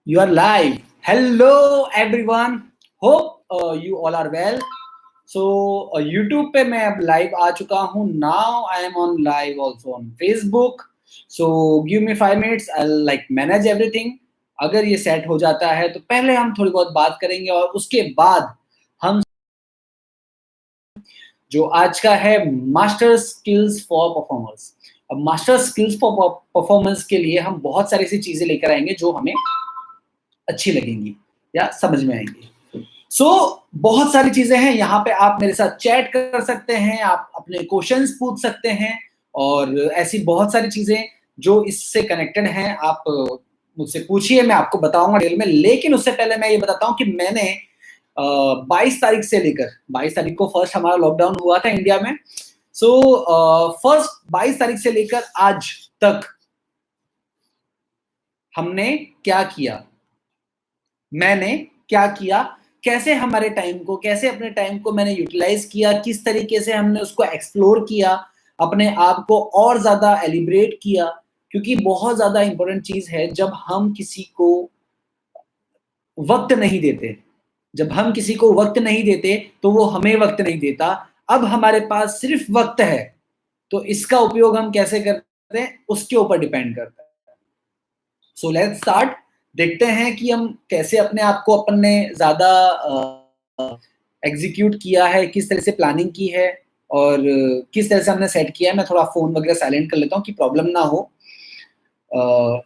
You are live. Hello everyone. Hope you all are well. So YouTube पे मैं अब live आ चुका हूँ. Now I am on live also on Facebook. So give me 5 minutes. I'll like manage everything. अगर ये set हो जाता है तो पहले हम थोड़ी बहुत बात करेंगे और उसके बाद हम जो आज का है मास्टर स्किल्स फॉर परफॉर्मर्स. अब मास्टर स्किल्स फॉर परफॉर्मेंस के लिए हम बहुत सारी ऐसी चीजें लेकर आएंगे जो हमें अच्छी लगेंगी या समझ में आएंगी. बहुत सारी चीजें हैं यहाँ पे. आप मेरे साथ चैट कर सकते हैं, आप अपने क्वेश्चंस पूछ सकते हैं और ऐसी बहुत सारी चीजें जो इससे कनेक्टेड हैं. आप मुझसे पूछिए, मैं आपको बताऊंगा डिटेल में. लेकिन उससे पहले मैं ये बताता हूँ कि मैंने 22 तारीख से लेकर 22 तारीख को फर्स्ट हमारा लॉकडाउन हुआ था इंडिया में. फर्स्ट 22 तारीख से लेकर आज तक हमने क्या किया, मैंने क्या किया, कैसे हमारे टाइम को, कैसे अपने टाइम को मैंने यूटिलाइज किया, किस तरीके से हमने उसको एक्सप्लोर किया, अपने आप को और ज्यादा एलिब्रेट किया. क्योंकि बहुत ज्यादा इंपॉर्टेंट चीज है जब हम किसी को वक्त नहीं देते. जब हम किसी को वक्त नहीं देते तो वो हमें वक्त नहीं देता. अब हमारे पास सिर्फ वक्त है तो इसका उपयोग हम कैसे करते हैं उसके ऊपर डिपेंड करता है. So let's start. देखते हैं कि हम कैसे अपने आप को अपन ने ज्यादा एग्जीक्यूट किया है, किस तरह से प्लानिंग की है और किस तरह से हमने सेट किया है. मैं थोड़ा फोन वगैरह साइलेंट कर लेता हूँ कि प्रॉब्लम ना हो.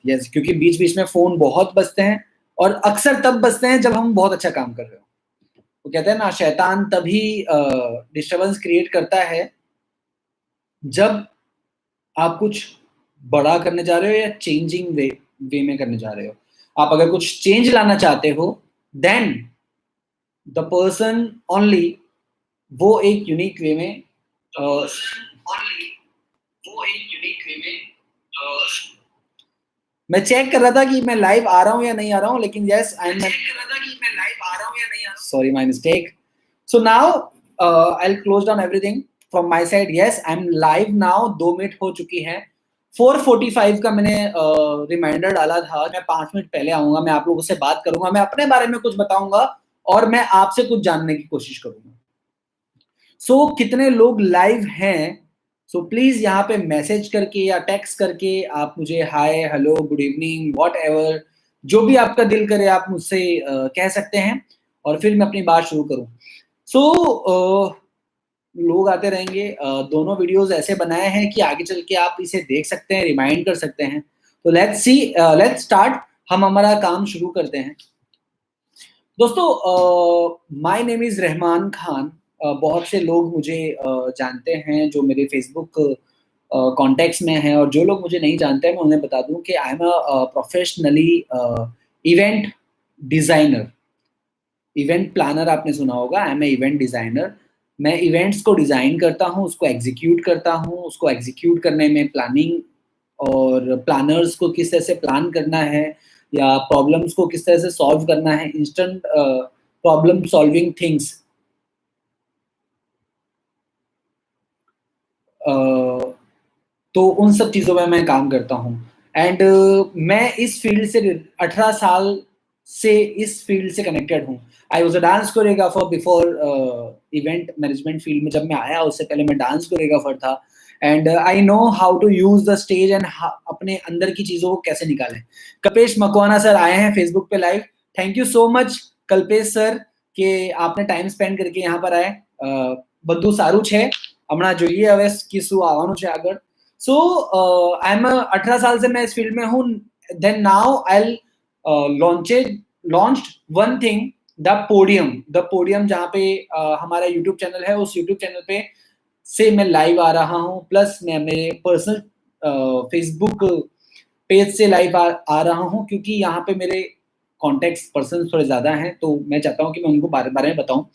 यस, क्योंकि बीच बीच में फोन बहुत बजते हैं और अक्सर तब बजते हैं जब हम बहुत अच्छा काम कर रहे हो. वो कहते हैं ना, शैतान तभी डिस्टर्बेंस क्रिएट करता है जब आप कुछ बड़ा करने जा रहे हो या चेंजिंग वे में करने जा रहे हो. आप अगर कुछ चेंज लाना चाहते हो देन द पर्सन ओनली वो एक यूनिक वे में मैं चेक कर रहा था कि मैं लाइव आ रहा हूं या नहीं आ रहा हूं. लेकिन yes, I am sorry, my mistake. So now I will close down everything from my side. Yes, I am live now. 2 minute हो चुकी है. 4:45 का मैंने रिमाइंडर डाला था. मैं 5 मिनट पहले आऊंगा, मैं आप लोगों से बात करूंगा, मैं अपने बारे में कुछ बताऊंगा और मैं आपसे कुछ जानने की कोशिश करूंगा. कितने लोग लाइव हैं? प्लीज यहाँ पे मैसेज करके या टेक्स्ट करके आप मुझे hi, hello, good evening, whatever, जो भी आपका दिल करे आप मुझसे कह सकते हैं और फिर मैं अपनी बात शुरू करूं. लोग आते रहेंगे. दोनों वीडियोस ऐसे बनाए हैं कि आगे चल के आप इसे देख सकते हैं, रिमाइंड कर सकते हैं. तो लेट्स सी, लेट्स स्टार्ट. हम हमारा काम शुरू करते हैं. दोस्तों, my name is Rahman Khan. बहुत से लोग मुझे जानते हैं जो मेरे फेसबुक कॉन्टेक्ट्स में हैं, और जो लोग मुझे नहीं जानते हैं मैं उन्हें बता दूं कि I am a professionally event designer. Event planner आपने सुना होगा. I am a event designer. मैं इवेंट्स को डिज़ाइन करता हूँ, उसको एग्जीक्यूट करता हूँ. उसको एग्जीक्यूट करने में प्लानिंग और प्लानर्स को किस तरह से प्लान करना है या प्रॉब्लम्स को किस तरह से सॉल्व करना है, इंस्टेंट प्रॉब्लम सॉल्विंग थिंग्स, तो उन सब चीज़ों में मैं काम करता हूँ. एंड मैं इस फील्ड से 18 साल से इस फील्ड से कनेक्टेड हूँ. I was a dance choreographer before event management field में. जब मैं आया उससे पहले मैं डांस कोरियोग्राफर था. And I know how to use the stage and अपने अंदर की चीज़ों को कैसे निकालें. कल्पेश मकवाना सर आए हैं फेसबुक पे live. Thank you so much Kalpesh sir कि आपने टाइम स्पेंड करके यहाँ पर आए. બધું સારું છે. હમણાં જોઈએ હવે શું આવવાનું છે આગળ. आई एम 18 साल से मैं इस फील्ड में हूँ. Then now I launched one thing, the podium जहाँ पे हमारा यूट्यूब चैनल है. उस यूट्यूब चैनल पे से मैं लाइव आ रहा हूँ. प्लस मैं मेरे पर्सनल फेसबुक पेज से लाइव आ रहा हूँ क्योंकि यहाँ पे मेरे कॉन्टेक्ट पर्सन थोड़े ज़्यादा हैं, तो मैं चाहता हूँ कि मैं उनको बारे में बताऊँ.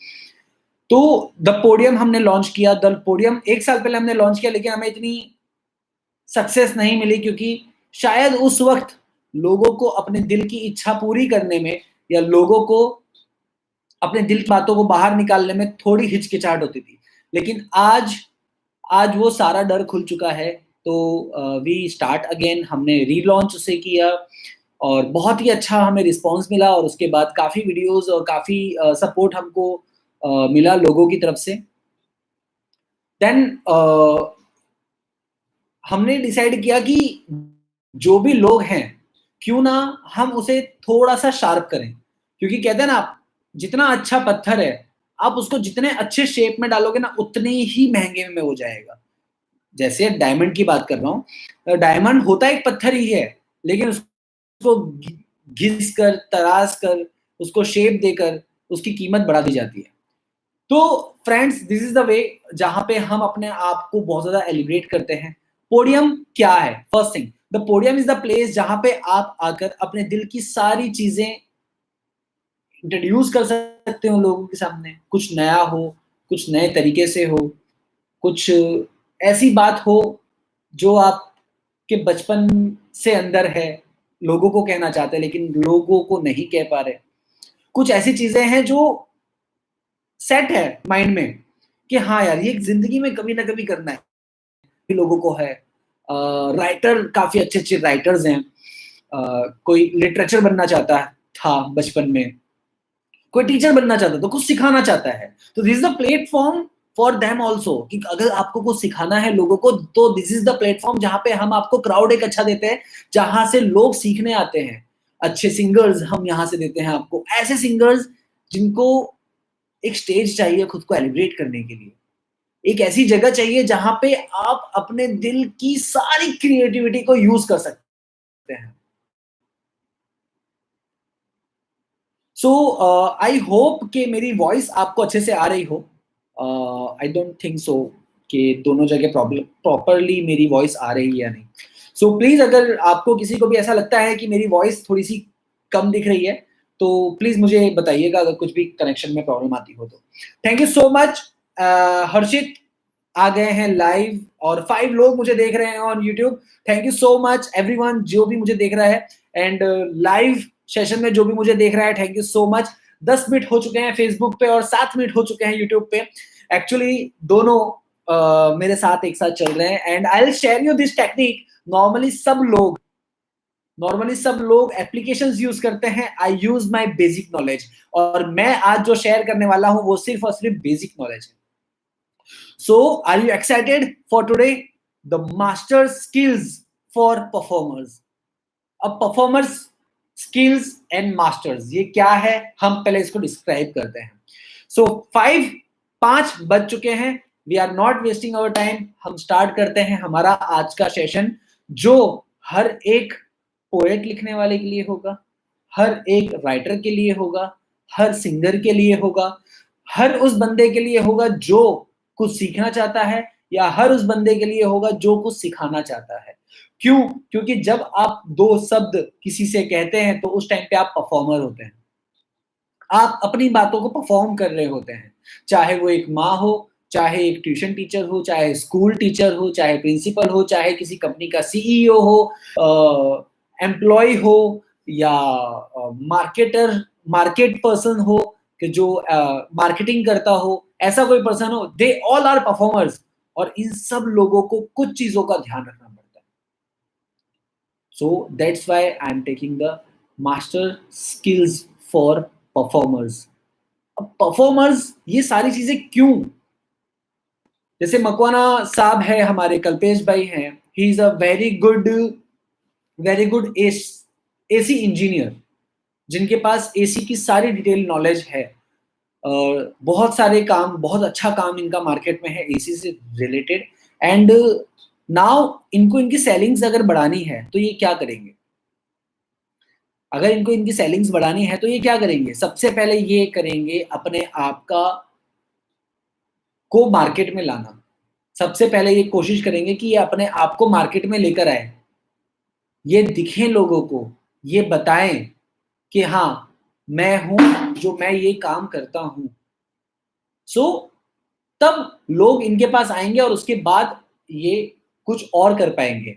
तो द पोडियम हमने लॉन्च किया. द पोडियम 1 साल पहले हमने लॉन्च किया, लेकिन हमें इतनी सक्सेस नहीं मिली क्योंकि शायद उस वक्त लोगों को अपने दिल की इच्छा पूरी करने में या लोगों को अपने दिल की बातों को बाहर निकालने में थोड़ी हिचकिचाहट होती थी. लेकिन आज वो सारा डर खुल चुका है. तो वी स्टार्ट अगेन. हमने रीलॉन्च उसे किया. और बहुत ही अच्छा हमें रिस्पॉन्स मिला और उसके बाद काफ़ी वीडियोज़ और काफ़ी सपोर्ट हमको मिला लोगों की तरफ से। देन हमने डिसाइड किया कि जो भी लोग हैं, क्यों ना हम उसे थोड़ा-सा शार्प करें। क्योंकि कहते हैं ना आप, जितना अच्छा पत्थर है, आप उसको जितने अच्छे शेप में डालोगे ना, उतने ही महँगे में वो जाएगा। जैसे डायमंड की बात कर रहा हूँ, डायमंड होता एक पत्थर ही है, लेकिन उसको घिस कर, तराश कर, उसको शेप देकर उसकी कीमत बढ़ा दी जाती है। तो friends, this is the way जहाँ पे हम अपने आप को बहुत ज़्यादा एलिब्रेट करते हैं। पोडियम क्या है? First thing, the podium is the place जहाँ पे आप आकर अपने दिल की सारी चीज़ें इंट्रोड्यूस कर सकते हो लोगों के सामने। कुछ नया हो, कुछ नए तरीके से हो, कुछ ऐसी बात हो जो आपके बचपन से अंदर है, लोगों को कहना चाहते हैं लेकिन लोगों को नहीं कह पा रहे। कुछ ऐसी चीज़ें हैं जो सेट है माइंड में कि हाँ यार, ये ज़िंदगी में कभी ना कभी करना है। लोगों को है। राइटर, काफ़ी अच्छे-अच्छे राइटर्स हैं। कोई लिटरेचर बनना चाहता था बचपन में, कोई टीचर बनना चाहता है, तो कुछ सिखाना चाहता है। तो this is the platform for them also कि अगर आपको कुछ सिखाना है लोगों को, तो दिस इज़ द प्लेटफ़ॉर्म जहाँ पे हम आपको क्राउड एक अच्छा देते हैं, जहाँ से लोग सीखने आते हैं। अच्छे सिंगर्स हम यहाँ से देते हैं आपको, ऐसे सिंगर्स जिनको एक स्टेज चाहिए खुद को एलिब्रेट करने के लिए। एक ऐसी जगह चाहिए जहाँ पे आप अपने दिल की सारी क्रिएटिविटी को यूज़ कर सकते हैं। सो आई होप कि मेरी वॉइस आपको अच्छे से आ रही हो। आई डोंट थिंक सो कि दोनों जगह प्रॉब्लम प्रॉपरली मेरी वॉइस आ रही है या नहीं। सो प्लीज़, अगर आपको किसी को भी ऐसा लगता है कि मेरी वॉइस थोड़ी-सी कम दिख रही है, तो प्लीज़ मुझे बताइएगा अगर कुछ भी कनेक्शन में प्रॉब्लम आती हो तो। Thank you so much. Harshit आ गए हैं लाइव और 5 लोग मुझे देख रहे हैं on YouTube. Thank you so much everyone जो भी मुझे देख रहा है, एंड लाइव सेशन में जो भी मुझे देख रहा है, thank you so much. 10 minute हो चुके हैं फेसबुक पे और 7 मिनट हो चुके हैं यूट्यूब पे। एक्चुअली दोनों मेरे साथ एक साथ चल रहे हैं, and I will share you this technique. Normally सब लोग एप्लीकेशंस यूज करते हैं, आई यूज माय बेसिक नॉलेज, और मैं आज जो शेयर करने वाला हूं वो सिर्फ और सिर्फ बेसिक नॉलेज है। So, are you excited for today? The master skills for performers. अब परफॉर्मर्स स्किल्स एंड मास्टर्स ये क्या है, हम पहले इसको डिस्क्राइब करते हैं। सो 5 बज चुके हैं। We are not wasting our time. हम स्टार्ट करते हैं हमारा आज का सेशन, जो हर एक पोएट लिखने वाले के लिए होगा, हर एक राइटर के लिए होगा, हर सिंगर के लिए होगा, हर उस बंदे के लिए होगा जो कुछ सीखना चाहता है, या हर उस बंदे के लिए होगा जो कुछ सिखाना चाहता है। क्यों? क्योंकि जब आप 2 शब्द किसी से कहते हैं तो उस टाइम पे आप परफॉर्मर होते हैं। आप अपनी बातों को परफॉर्म कर रहे होते हैं। चाहे वो एक माँ हो, चाहे एक ट्यूशन टीचर हो, चाहे स्कूल टीचर हो, चाहे प्रिंसिपल हो, चाहे किसी कंपनी का सीईओ हो, एम्प्लॉयी हो, या मार्केट पर्सन हो कि जो मार्केटिंग करता हो, ऐसा कोई पर्सन हो, दे ऑल आर परफॉर्मर्स। और इन सब लोगों को कुछ चीज़ों का ध्यान रखना पड़ता है। So that's why I'm taking the master skills for performers. अब परफॉर्मर्स ये सारी चीजें क्यों? जैसे मकवाना साहब है, हमारे कल्पेश भाई हैं, he is a very good AC engineer, जिनके पास एसी की सारी डिटेल नॉलेज है। और बहुत सारे काम, बहुत अच्छा काम इनका मार्केट में है एसी से रिलेटेड। एंड नाउ इनको इनकी सेलिंग्स अगर बढ़ानी है तो ये क्या करेंगे? अगर इनको इनकी सेलिंग्स बढ़ानी है तो ये क्या करेंगे? सबसे पहले ये करेंगे अपने आप का को मार्केट में लाना। सबसे पहले ये कोशिश करेंगे कि ये अपने आप को मार्केट में लेकर आए। ये दिखें लोगों को, ये बताएं कि हाँ, मैं हूँ जो मैं ये काम करता हूँ। सो तब लोग इनके पास आएँगे और उसके बाद ये कुछ और कर पाएँगे।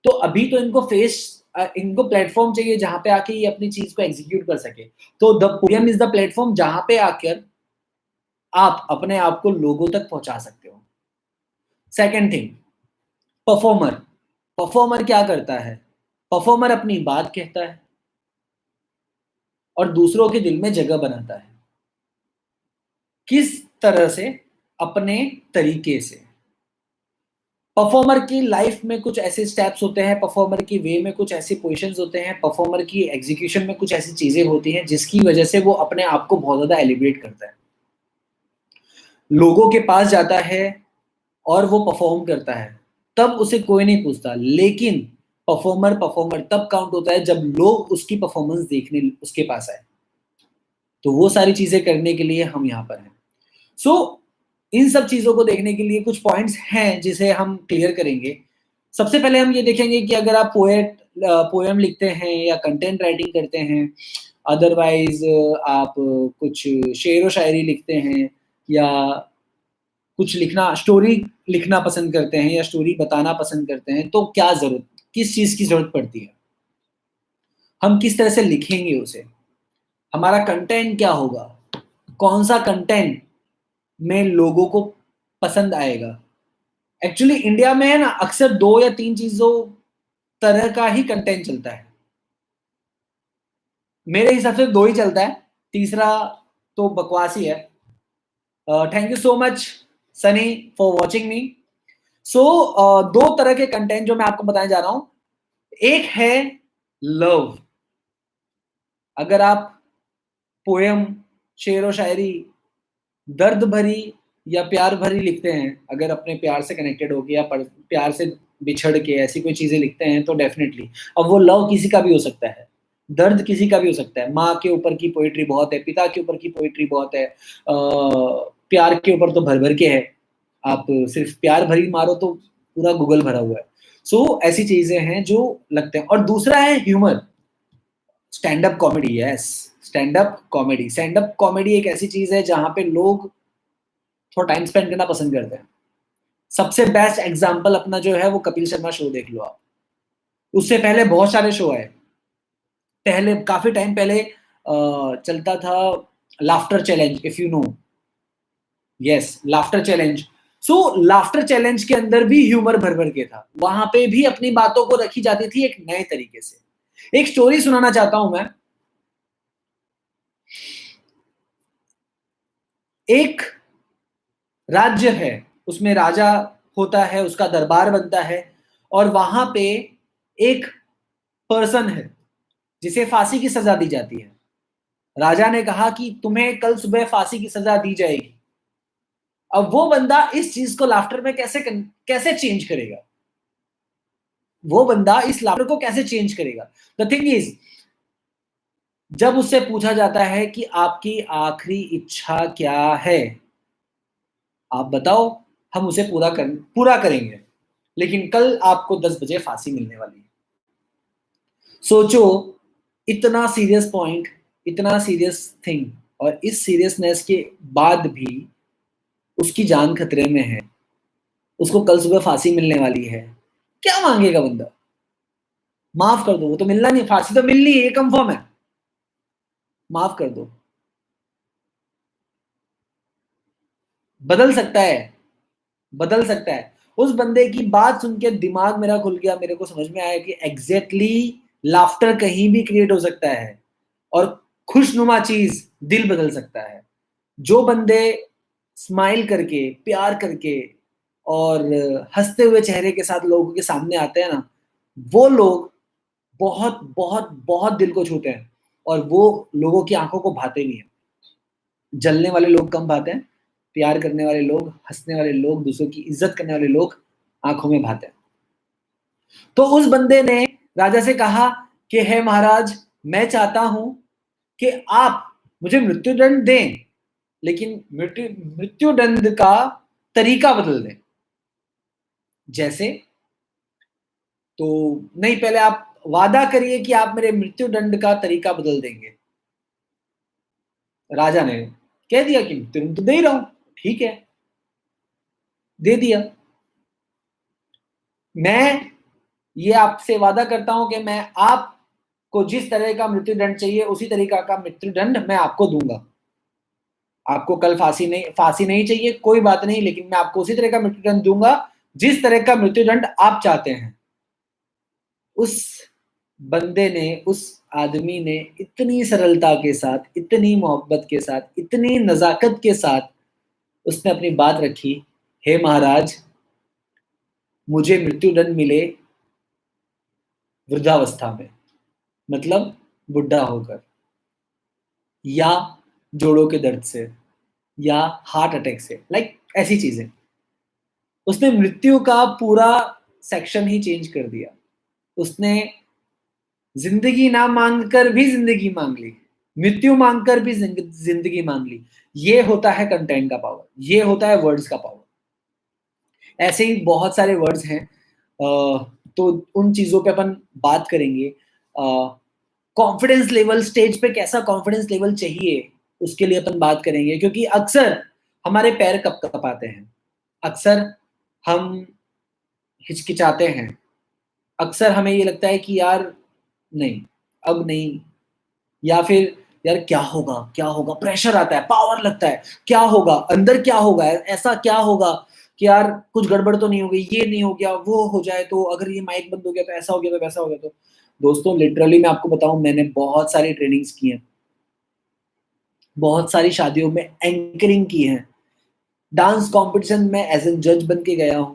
तो अभी तो इनको प्लेटफ़ॉर्म चाहिए जहाँ पे आके ये अपनी चीज़ को एग्ज़ीक्यूट कर सके। तो the podium is the platform जहाँ पे आकर आप अपने आप को लोगों तक पहुँचा सकते हो। Second thing, performer. परफ़ॉर्मर क्या करता है? परफ़ॉर्मर अपनी बात कहता है, और दूसरों के दिल में जगह बनाता है। किस तरह से? अपने तरीके से। परफॉर्मर की लाइफ में कुछ ऐसे स्टेप्स होते हैं, परफॉर्मर की वे में कुछ ऐसे पोजीशंस होते हैं, परफॉर्मर की एग्जीक्यूशन में कुछ ऐसी चीजें होती हैं जिसकी वजह से वो अपने आप को बहुत ज्यादा एलिब्रेट करता है, लोगों के पास जाता है और वो परफॉर्म करता है, तब उसे कोई नहीं पूछता। लेकिन परफॉर्मर परफॉर्मर तब काउंट होता है जब लोग उसकी परफॉर्मेंस देखने उसके पास आए। तो वो सारी चीजें करने के लिए हम यहाँ पर हैं। सो इन सब चीजों को देखने के लिए कुछ पॉइंट्स हैं जिसे हम क्लियर करेंगे। सबसे पहले हम ये देखेंगे कि अगर आप पोएम लिखते हैं या कंटेंट राइटिंग करते हैं, अदरवाइज आप कुछ शेर व शायरी लिखते हैं या कुछ लिखना, स्टोरी लिखना पसंद करते हैं या स्टोरी बताना पसंद करते हैं, तो क्या जरूरत, किस चीज की जरूरत पड़ती है? हम किस तरह से लिखेंगे उसे? हमारा कंटेंट क्या होगा? कौन सा कंटेंट में लोगों को पसंद आएगा? एक्चुअली इंडिया में है ना, अक्सर 2 या 3 चीजों तरह का ही कंटेंट चलता है। मेरे हिसाब से 2 ही चलता है, तीसरा तो बकवास ही है। Thank you so much Sunny for watching me. So 2 तरह के कंटेंट जो मैं आपको बताने जा रहा हूं। एक है लव। अगर आप पोएम, शेर व शायरी दर्द भरी या प्यार भरी लिखते हैं, अगर अपने प्यार से कनेक्टेड होके या प्यार से बिछड़ के ऐसी कोई चीजें लिखते हैं, तो डेफिनेटली, अब वो लव किसी का भी हो सकता है, दर्द किसी का भी हो सकता है। माँ के ऊपर की पोइट्री बहुत है, पिता के ऊपर की पोइट्री बहुत है, प्यार के ऊपर तो भर भर के है। आप सिर्फ प्यार भरी मारो तो पूरा गूगल भरा हुआ है। सो ऐसी चीजें हैं जो लगते हैं। और दूसरा है humour, stand up comedy. Yes, stand up comedy. Stand up comedy एक ऐसी चीज है जहां पे लोग थोड़ा टाइम स्पेंड करना पसंद करते हैं। सबसे बेस्ट एग्जांपल अपना जो है वो कपिल शर्मा शो देख लो आप। उससे पहले बहुत सारे शो आए। पहले काफी टाइम पहले चलता था laughter challenge, if you know. Yes, laughter challenge. So laughter challenge के अंदर भी ह्यूमर भर भर के था। वहां पे भी अपनी बातों को रखी जाती थी एक नए तरीके से। एक स्टोरी सुनाना चाहता हूं मैं। एक राज्य है, उसमें राजा होता है, उसका दरबार बनता है, और वहां पे एक पर्सन है जिसे फांसी की सजा दी जाती है। राजा ने कहा कि तुम्हें कल सुबह फांसी की सजा दी जाएगी। अब वो बंदा इस चीज को लाफ्टर में कैसे चेंज करेगा? वो बंदा इस लाफ्टर को कैसे चेंज करेगा? द थिंग इज, जब उससे पूछा जाता है कि आपकी आखिरी इच्छा क्या है, आप बताओ, हम उसे पूरा करेंगे, लेकिन कल आपको 10 बजे फांसी मिलने वाली है। सोचो, इतना सीरियस पॉइंट, इतना सीरियस थिंग, और इस सीरियसनेस के बाद भी उसकी जान खतरे में है, उसको कल सुबह फांसी मिलने वाली है। क्या मांगेगा बंदा? माफ कर दो, वो तो मिलना नहीं, फांसी तो मिलनी है, ये कंफर्म है, माफ कर दो। बदल सकता है, बदल सकता है। उस बंदे की बात सुन के दिमाग मेरा खुल गया, मेरे को समझ में आया कि एग्जैक्टली लाफ्टर कहीं भी क्रिएट हो सकता है, और खुशनुमा चीज दिल बदल सकता है। जो बंदे स्माइल करके, प्यार करके और हंसते हुए चेहरे के साथ लोगों के सामने आते हैं ना, वो लोग बहुत बहुत बहुत दिल को छूते हैं, और वो लोगों की आंखों को भाते भी हैं। जलने वाले लोग कम भाते हैं, प्यार करने वाले लोग, हंसने वाले लोग, दूसरों की इज्जत करने वाले लोग आंखों में भाते हैं। तो उस बंदे ने राजा से कहा कि हे महाराज, मैं चाहता हूं कि आप मुझे मृत्युदंड दें, लेकिन मृत्युदंड का तरीका बदल दें। जैसे? तो नहीं, पहले आप वादा करिए कि आप मेरे मृत्युदंड का तरीका बदल देंगे। राजा ने कह दिया कि तुरंत तो दे ही रहा हूं। ठीक है, दे दिया। मैं ये आपसे वादा करता हूं कि मैं आपको जिस तरह का मृत्युदंड चाहिए उसी तरीका का मृत्युदंड मैं आपको दूंगा। आपको कल फांसी नहीं चाहिए, कोई बात नहीं, लेकिन मैं आपको उसी तरह का मृत्युदंड दूंगा जिस तरह का मृत्युदंड आप चाहते हैं। उस बंदे ने, उस आदमी ने इतनी सरलता के साथ, इतनी मोहब्बत के साथ, इतनी नज़ाकत के साथ उसने अपनी बात रखी, हे महाराज, मुझे मृत्युदंड मिले वृद्धावस्था में, मतलब बुढ़ा होकर, या जोड़ों के दर्द से, या हार्ट अटैक से, ऐसी चीजें। उसने मृत्यु का पूरा सेक्शन ही चेंज कर दिया। उसने जिंदगी ना मांग कर भी जिंदगी मांग ली, मृत्यु मांग कर भी जिंदगी मांग ली। ये होता है कंटेंट का पावर, ये होता है वर्ड्स का पावर। ऐसे ही बहुत सारे वर्ड्स हैं, तो उन चीजों पे अपन बात करेंगे। कॉन्फिडेंस लेवल, स्टेज पे कैसा कॉन्फिडेंस लेवल चाहिए, उसके लिए अपन बात करेंगे, क्योंकि अक्सर हमारे पैर कपकपाते हैं, अक्सर हम हिचकिचाते हैं, अक्सर हमें ये लगता है कि यार नहीं, अब नहीं, या फिर यार क्या होगा, क्या होगा, प्रेशर आता है, पावर लगता है, क्या होगा अंदर, क्या होगा, ऐसा क्या होगा कि यार कुछ गड़बड़ तो नहीं हो गई, ये नहीं हो गया, वो हो जाए तो, अगर ये माइक बंद हो गया तो ऐसा हो गया तो वैसा हो गया तो। दोस्तों लिटरली मैं आपको बताऊं, मैंने बहुत सारी ट्रेनिंग्स की हैं, बहुत सारी शादियों में एंकरिंग की है, डांस कंपटीशन में एज एन जज बन के गया हूं,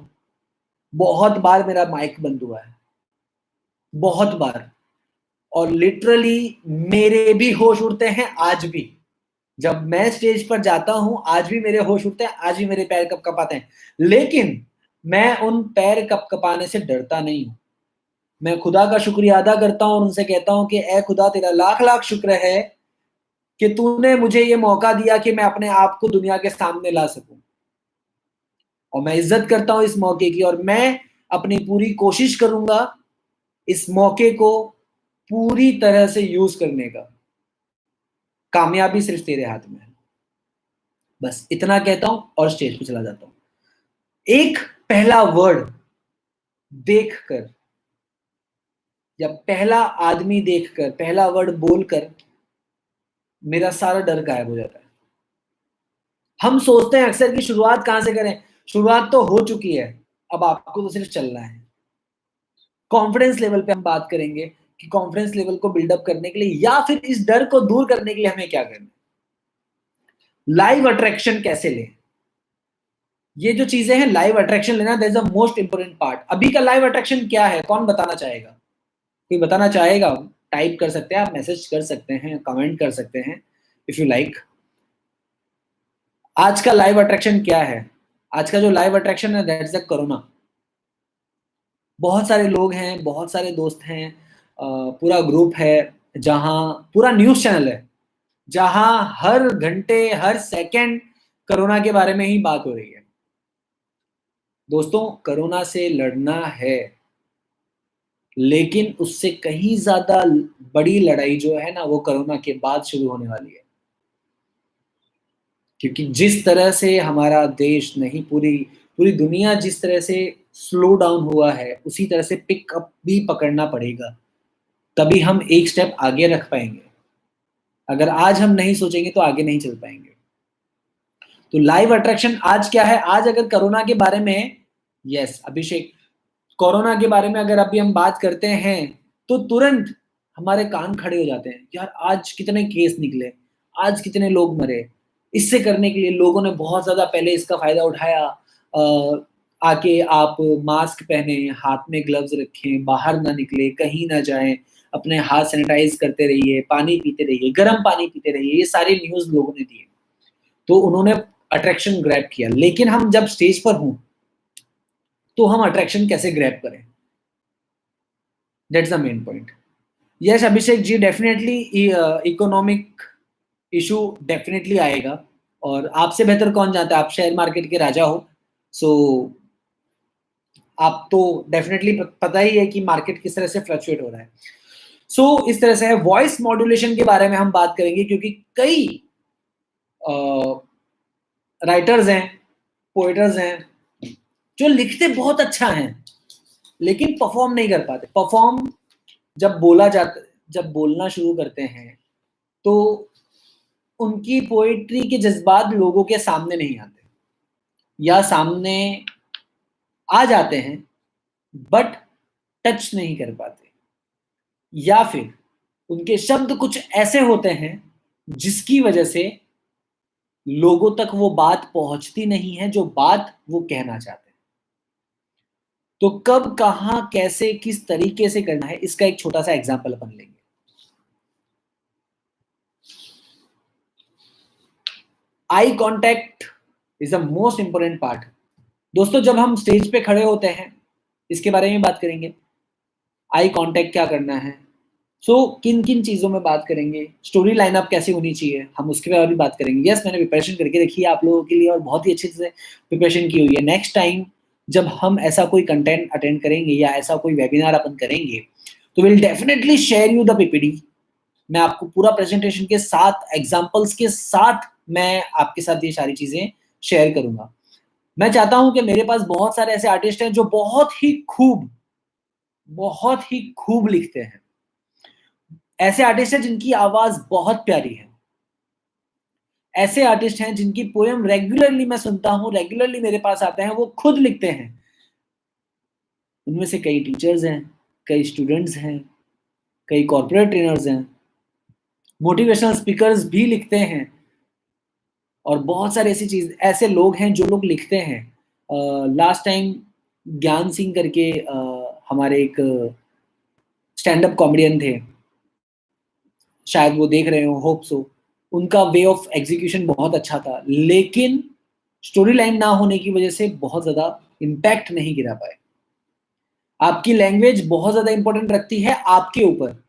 बहुत बार मेरा माइक बंद हुआ है, बहुत बार। और लिटरली मेरे भी होश उड़ते हैं आज भी, जब मैं स्टेज पर जाता हूं आज भी मेरे होश उड़ते हैं, आज भी मेरे पैर कपकपाते हैं, लेकिन मैं उन पैर कपकपाने से डरता नहीं हूं। मैं खुदा का शुक्रिया अदा करता हूं और उनसे कहता हूं कि ए खुदा, तेरा लाख लाख शुक्र है कि तूने मुझे ये मौका दिया कि मैं अपने आप को दुनिया के सामने ला सकूं। और मैं इज्जत करता हूं इस मौके की, और मैं अपनी पूरी कोशिश करूंगा इस मौके को पूरी तरह से यूज करने का। कामयाबी सिर्फ तेरे हाथ में है। बस इतना कहता हूं और स्टेज पे चला जाता हूं। एक पहला वर्ड देखकर, या पहला आदमी देखकर, पहला वर्ड बोलकर मेरा सारा डर गायब हो जाता है। हम सोचते हैं अक्सर कि शुरुआत कहां से करें, शुरुआत तो हो चुकी है, अब आपको तो सिर्फ चलना है। कॉन्फिडेंस लेवल पे हम बात करेंगे कि कॉन्फिडेंस लेवल को बिल्डअप करने के लिए या फिर इस डर को दूर करने के लिए हमें क्या करना है। लाइव अट्रैक्शन कैसे लें, ये जो चीजें हैं, लाइव अट्रैक्शन लेना, that is the most important part. अभी का लाइव अट्रैक्शन क्या है, कौन बताना चाहेगा? कोई बताना चाहेगा? टाइप कर सकते हैं आप, मैसेज कर सकते हैं, कमेंट कर सकते हैं, इफ यू लाइक। आज का लाइव अट्रैक्शन क्या है? आज का जो लाइव अट्रैक्शन है, दैट्स द कोरोना। बहुत सारे लोग हैं, बहुत सारे दोस्त हैं, पूरा ग्रुप है, जहां पूरा न्यूज चैनल है, जहां हर घंटे हर सेकंड कोरोना के बारे में ही बात हो रही है। दोस्तों कोरोना से लड़ना है, लेकिन उससे कहीं ज्यादा बड़ी लड़ाई जो है ना, वो कोरोना के बाद शुरू होने वाली है। क्योंकि जिस तरह से हमारा देश नहीं, पूरी पूरी दुनिया जिस तरह से स्लो डाउन हुआ है, उसी तरह से पिकअप भी पकड़ना पड़ेगा, तभी हम एक स्टेप आगे रख पाएंगे। अगर आज हम नहीं सोचेंगे तो आगे नहीं चल पाएंगे। तो लाइव अट्रैक्शन आज क्या है? आज अगर कोरोना के बारे में, यस अभिषेक, कोरोना के बारे में अगर अभी हम बात करते हैं, तो तुरंत हमारे कान खड़े हो जाते हैं, यार आज कितने केस निकले, आज कितने लोग मरे। इससे करने के लिए लोगों ने बहुत ज्यादा पहले इसका फायदा उठाया। आके आप मास्क पहने, हाथ में ग्लव्स रखें, बाहर ना निकले, कहीं ना जाएं, अपने हाथ सैनिटाइज करते रहिए, पानी पीते रहिए, गर्म पानी पीते रहिए, ये सारी न्यूज लोगों ने दिए। तो उन्होंने अट्रैक्शन ग्रैब किया। लेकिन हम जब स्टेज पर हों, तो हम अट्रैक्शन कैसे ग्रैब करें, that's the main point. Yes Abhishek ji, definitely economic issue definitely आएगा, और आपसे बेहतर कौन जानता है, आप शेयर मार्केट के राजा हो, सो आप तो डेफिनेटली पता ही है कि मार्केट किस तरह से फ्लक्चुएट हो रहा है। सो इस तरह से है। वॉइस मॉड्यूलेशन के बारे में हम बात करेंगे, क्योंकि कई राइटर्स हैं, पोएटर्स हैं, जो लिखते बहुत अच्छा हैं, लेकिन परफॉर्म नहीं कर पाते। परफॉर्म जब बोला जाता, जब बोलना शुरू करते हैं, तो उनकी पोएट्री के जज्बात लोगों के सामने नहीं आते, या सामने आ जाते हैं बट टच नहीं कर पाते। या फिर उनके शब्द कुछ ऐसे होते हैं जिसकी वजह से लोगों तक वो बात पहुंचती नहीं है जो बात वो कहना चाहते हैं। तो कब, कहां, कैसे, किस तरीके से करना है, इसका एक छोटा सा एग्जांपल अपन लेंगे। Eye contact is the most important part. दोस्तों जब हम स्टेज पे खड़े होते हैं, इसके बारे में बात करेंगे। आई कांटेक्ट क्या करना है, किन किन चीज़ों में बात करेंगे, स्टोरी लाइनअप कैसे होनी चाहिए, हम उसके बारे में भी बात करेंगे। यस, मैंने प्रिपरेशन करके रखी है आप लोगों के लिए और बहुत ही अच्छे से प्रिपरेशन की हुई है। नेक्स्ट टाइम जब हम ऐसा कोई कंटेंट अटेंड करेंगे या ऐसा कोई वेबिनार अपन करेंगे, तो will definitely share you the PPT. मैं आपको पूरा प्रेजेंटेशन के साथ, एग्जाम्पल्स के साथ मैं आपके साथ ये सारी चीज़ें शेयर करूंगा। मैं चाहता हूं कि मेरे पास बहुत सारे ऐसे आर्टिस्ट हैं जो बहुत ही खूब लिखते हैं। ऐसे आर्टिस्ट हैं जिनकी आवाज बहुत प्यारी है। ऐसे आर्टिस्ट हैं जिनकी पोएम रेगुलरली मैं सुनता हूं, रेगुलरली मेरे पास आते हैं, वो खुद लिखते हैं। उनमें से कई टीचर्स हैं, कई स्टूडेंट्स हैं, कई कॉर्पोरेट ट्रेनर्स हैं, मोटिवेशनल स्पीकर्स भी लिखते हैं, और बहुत सारे ऐसे लोग हैं जो लोग लिखते हैं। लास्ट टाइम ज्ञान सिंह करके हमारे एक स्टैंड अप कॉमेडियन थे, शायद वो देख रहे हो, होप सो। उनका वे ऑफ एग्जीक्यूशन बहुत अच्छा था, लेकिन स्टोरी लाइन ना होने की वजह से बहुत ज़्यादा इम्पैक्ट नहीं गिरा पाए। आपकी लैंग्वेज बहुत ज़्यादा इंपॉर्टेंट रखती है आपके ऊपर।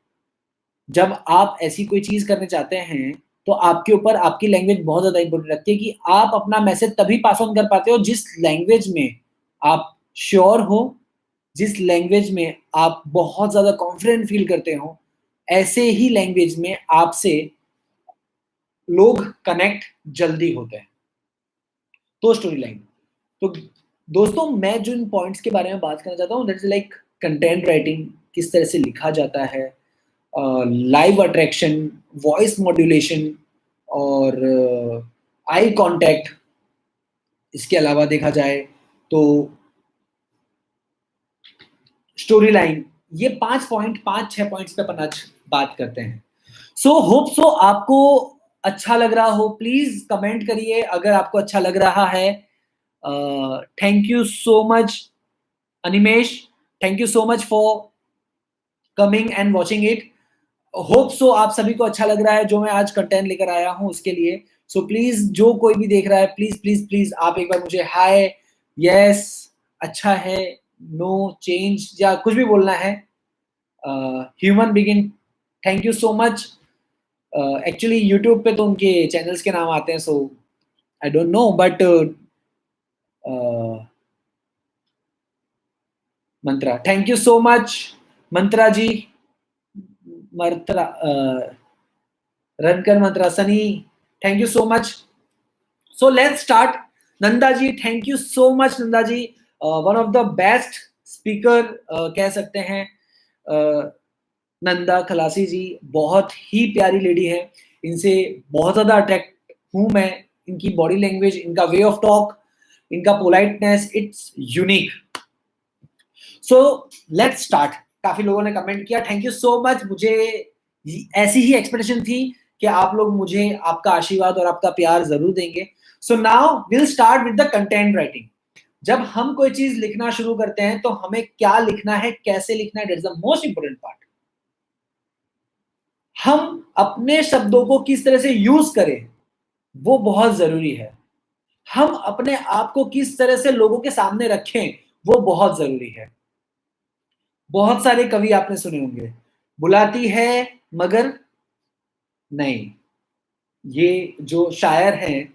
जब आप ऐसी कोई चीज़ करने चाहते हैं, तो आपके ऊपर आपकी लैंग्वेज बहुत ज़्यादा इंपॉर्टेंट रखती है कि आप अपना मैसेज तभी पास ऑन कर पाते हो जिस लैंग्वेज में आप श्योर हो, जिस लैंग्वेज में आप बहुत ज़्यादा कॉन्फिडेंट फील करते हो। ऐसे ही लैंग्वेज में आपसे लोग कनेक्ट जल्दी होते हैं। तो स्टोरी लाइन, तो दोस्तों मैं जो इन पॉइंट्स के बारे में बात करना चाहता हूँ, दैट्स लाइक कंटेंट राइटिंग, किस तरह से लिखा जाता है, लाइव अट्रैक्शन, वॉइस मॉड्यूलेशन और आई कांटेक्ट। इसके अलावा देखा जाए तो स्टोरी लाइन, ये 5 6 पॉइंट्स पे अपन आज बात करते हैं। होप सो आपको अच्छा लग रहा हो। प्लीज कमेंट करिए अगर आपको अच्छा लग रहा है। Thank you so much Animesh, thank you so much for coming and watching it. Hope so आप सभी को अच्छा लग रहा है जो मैं आज कंटेंट लेकर आया हूं उसके लिए। प्लीज जो कोई भी देख रहा है, प्लीज प्लीज प्लीज आप एक बार मुझे हाय, यस, अच्छा है, नो, चेंज या कुछ भी बोलना है। Human begin, thank you so much. Actually YouTube पे तो उनके चैनल्स के नाम आते हैं, so I don't know, but Mantra, thank you so much Mantra ji, Mantra, रनकर Mantra, Sunny, thank you so much. Let's start. Nanda ji, thank you so much Nanda ji, one of the best speaker कह सकते हैं। नंदा खलासी जी बहुत ही प्यारी लेडी है, इनसे बहुत ज्यादा अट्रैक्ट हूं मैं। इनकी बॉडी लैंग्वेज, इनका वे ऑफ टॉक, इनका politeness, it's unique. Let's start. काफी लोगों ने कमेंट किया, थैंक यू सो मच। मुझे ऐसी ही एक्सपेक्टेशन थी कि आप लोग मुझे आपका आशीर्वाद और आपका प्यार जरूर देंगे। Now will start with the content writing. जब हम कोई चीज लिखना शुरू करते हैं तो हमें क्या लिखना है, कैसे लिखना है, that is the most important part. हम अपने शब्दों को किस तरह से यूज करें वो बहुत जरूरी है। हम अपने आप को किस तरह से लोगों के सामने रखें वो बहुत जरूरी है। बहुत सारे कवि आपने सुने होंगे, बुलाती है मगर नहीं। ये जो शायर हैं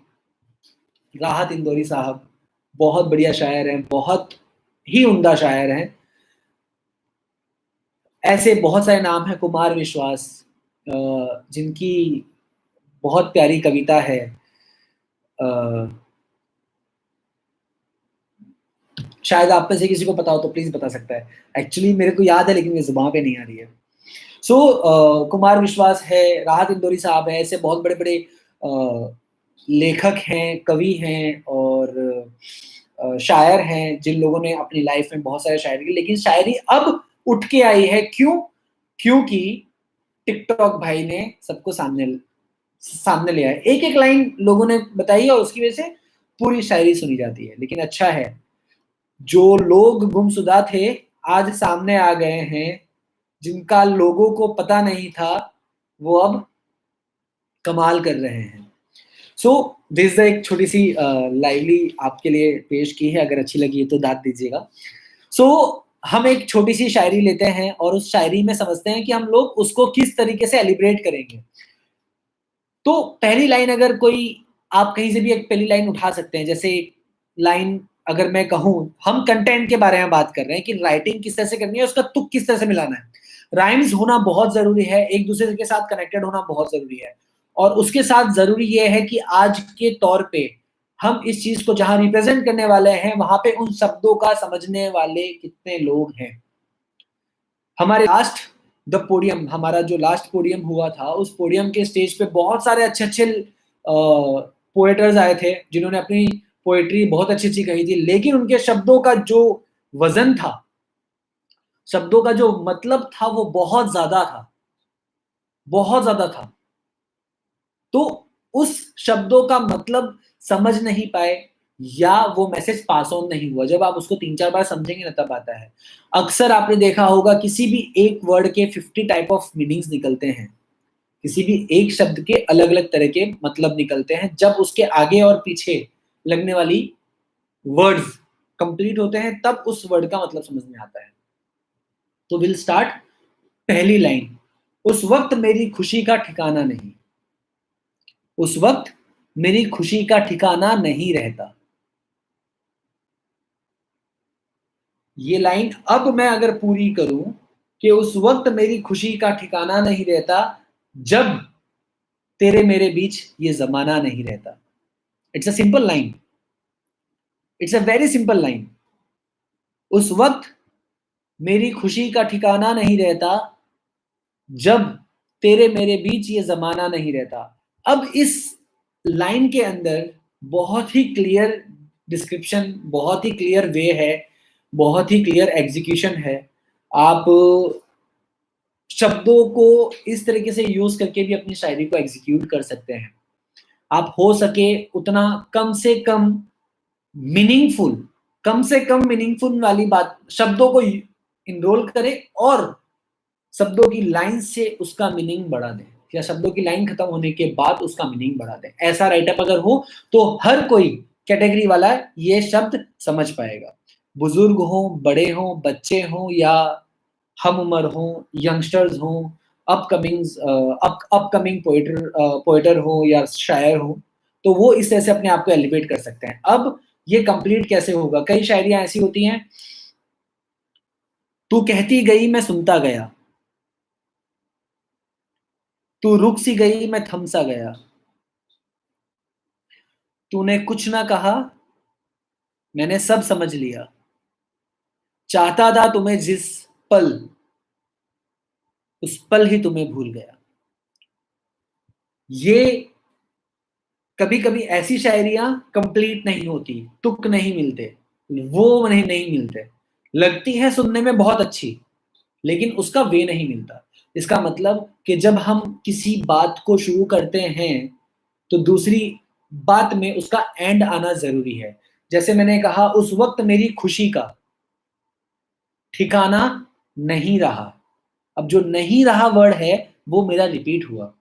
राहत इंदौरी साहब, बहुत बढ़िया शायर हैं, बहुत ही उम्दा शायर हैं। ऐसे बहुत सारे नाम हैं, कुमार विश्वास, जिनकी बहुत प्यारी कविता है। शायद आप में से किसी को पता हो तो प्लीज बता सकता है। एक्चुअली मेरे को याद है लेकिन मेरी जुबान पे नहीं आ रही है। कुमार विश्वास है, राहत इंदौरी साहब है, ऐसे बहुत बड़े बड़े लेखक हैं, कवि हैं और शायर हैं जिन लोगों ने अपनी लाइफ में बहुत सारे शायरी की। लेकिन शायरी अब उठ के आई है, क्यों? क्योंकि टिकटॉक भाई ने सबको सामने ले आया। एक एक लाइन लोगों ने बताई और उसकी वजह से पूरी शायरी सुनी जाती है। लेकिन अच्छा है, जो लोग गुमशुदा थे आज सामने आ गए हैं, जिनका लोगों को पता नहीं था वो अब कमाल कर रहे हैं। सो दिस एक छोटी सी लाइवली आपके लिए पेश की है, अगर अच्छी लगी है तो दाद दीजिएगा। सो हम एक छोटी सी शायरी लेते हैं और उस शायरी में समझते हैं कि हम लोग उसको किस तरीके से एलिब्रेट करेंगे। तो पहली लाइन अगर कोई, आप कहीं से भी एक पहली लाइन उठा सकते हैं। जैसे लाइन अगर मैं कहूँ, हम कंटेंट के बारे में बात कर रहे हैं कि राइटिंग किस तरह से करनी है, उसका तुक किस तरह से मिलाना है। राइम्स होना बहुत जरूरी है, एक दूसरे के साथ कनेक्टेड होना बहुत जरूरी है। और उसके साथ जरूरी यह है कि आज के तौर पे हम इस चीज को जहां रिप्रेजेंट करने वाले हैं, वहां पे उन शब्दों का समझने वाले कितने लोग हैं। हमारे लास्ट द पोडियम, हमारा जो लास्ट पोडियम हुआ था, उस पोडियम के स्टेज पे बहुत सारे अच्छे अच्छे पोएटर्स आए थे जिन्होंने अपनी पोएट्री बहुत अच्छी अच्छी कही थी। लेकिन उनके शब्दों का जो वजन था, शब्दों का जो मतलब था, वो बहुत ज्यादा था, बहुत ज्यादा था। तो उस शब्दों का मतलब समझ नहीं पाए या वो मैसेज पास ऑन नहीं हुआ। जब आप उसको 3-4 बार समझेंगे ना, तब आता है। अक्सर आपने देखा होगा किसी भी एक वर्ड के 50 टाइप ऑफ मीनिंग्स निकलते हैं, किसी भी एक शब्द के अलग अलग तरह के मतलब निकलते हैं। जब उसके आगे और पीछे लगने वाली वर्ड्स कंप्लीट होते हैं, तब उस वर्ड का मतलब समझ में आता है। तो विल स्टार्ट। पहली लाइन, उस वक्त मेरी खुशी का ठिकाना नहीं, उस वक्त मेरी खुशी का ठिकाना नहीं रहता। ये लाइन अब मैं अगर पूरी करूं कि उस वक्त मेरी खुशी का ठिकाना नहीं रहता, जब तेरे मेरे बीच ये जमाना नहीं रहता। It's a simple line, it's a very simple line. उस वक्त मेरी खुशी का ठिकाना नहीं रहता, जब तेरे मेरे बीच ये जमाना नहीं रहता। अब इस लाइन के अंदर बहुत ही क्लियर डिस्क्रिप्शन, बहुत ही क्लियर वे है, बहुत ही क्लियर एग्जीक्यूशन है। आप शब्दों को इस तरीके से यूज करके भी अपनी शायरी को एग्जीक्यूट कर सकते हैं। आप हो सके उतना कम से कम मीनिंगफुल, कम से कम मीनिंगफुल वाली बात, शब्दों को इनरोल करें और शब्दों की लाइन से उसका मीनिंग बढ़ा दें, या शब्दों की लाइन खत्म होने के बाद उसका मीनिंग बढ़ा दें। ऐसा राइटअप अगर हो तो हर कोई कैटेगरी वाला ये शब्द समझ पाएगा। बुजुर्ग हो, बड़े हो, बच्चे हो, या हम उम्र हो, यंगस्टर्स हो, अपकमिंग पोइटर हो या शायर हो, तो वो इस तरह से अपने आप को एलिवेट कर सकते हैं। अब ये कंप्लीट कैसे होगा? कई शायरियां ऐसी होती हैं, तू कहती गई मैं सुनता गया, तू रुक सी गई मैं थम सा गया, तूने कुछ ना कहा मैंने सब समझ लिया, चाहता था तुम्हें जिस पल, उस पल ही तुम्हें भूल गया। ये कभी कभी ऐसी शायरियां कंप्लीट नहीं होती, तुक नहीं मिलते, वो नहीं मिलते, लगती है सुनने में बहुत अच्छी, लेकिन उसका वे नहीं मिलता। इसका मतलब कि जब हम किसी बात को शुरू करते हैं तो दूसरी बात में उसका एंड आना जरूरी है। जैसे मैंने कहा, उस वक्त मेरी खुशी का ठिकाना नहीं रहा। अब जो नहीं रहा वर्ड है वो मेरा रिपीट हुआ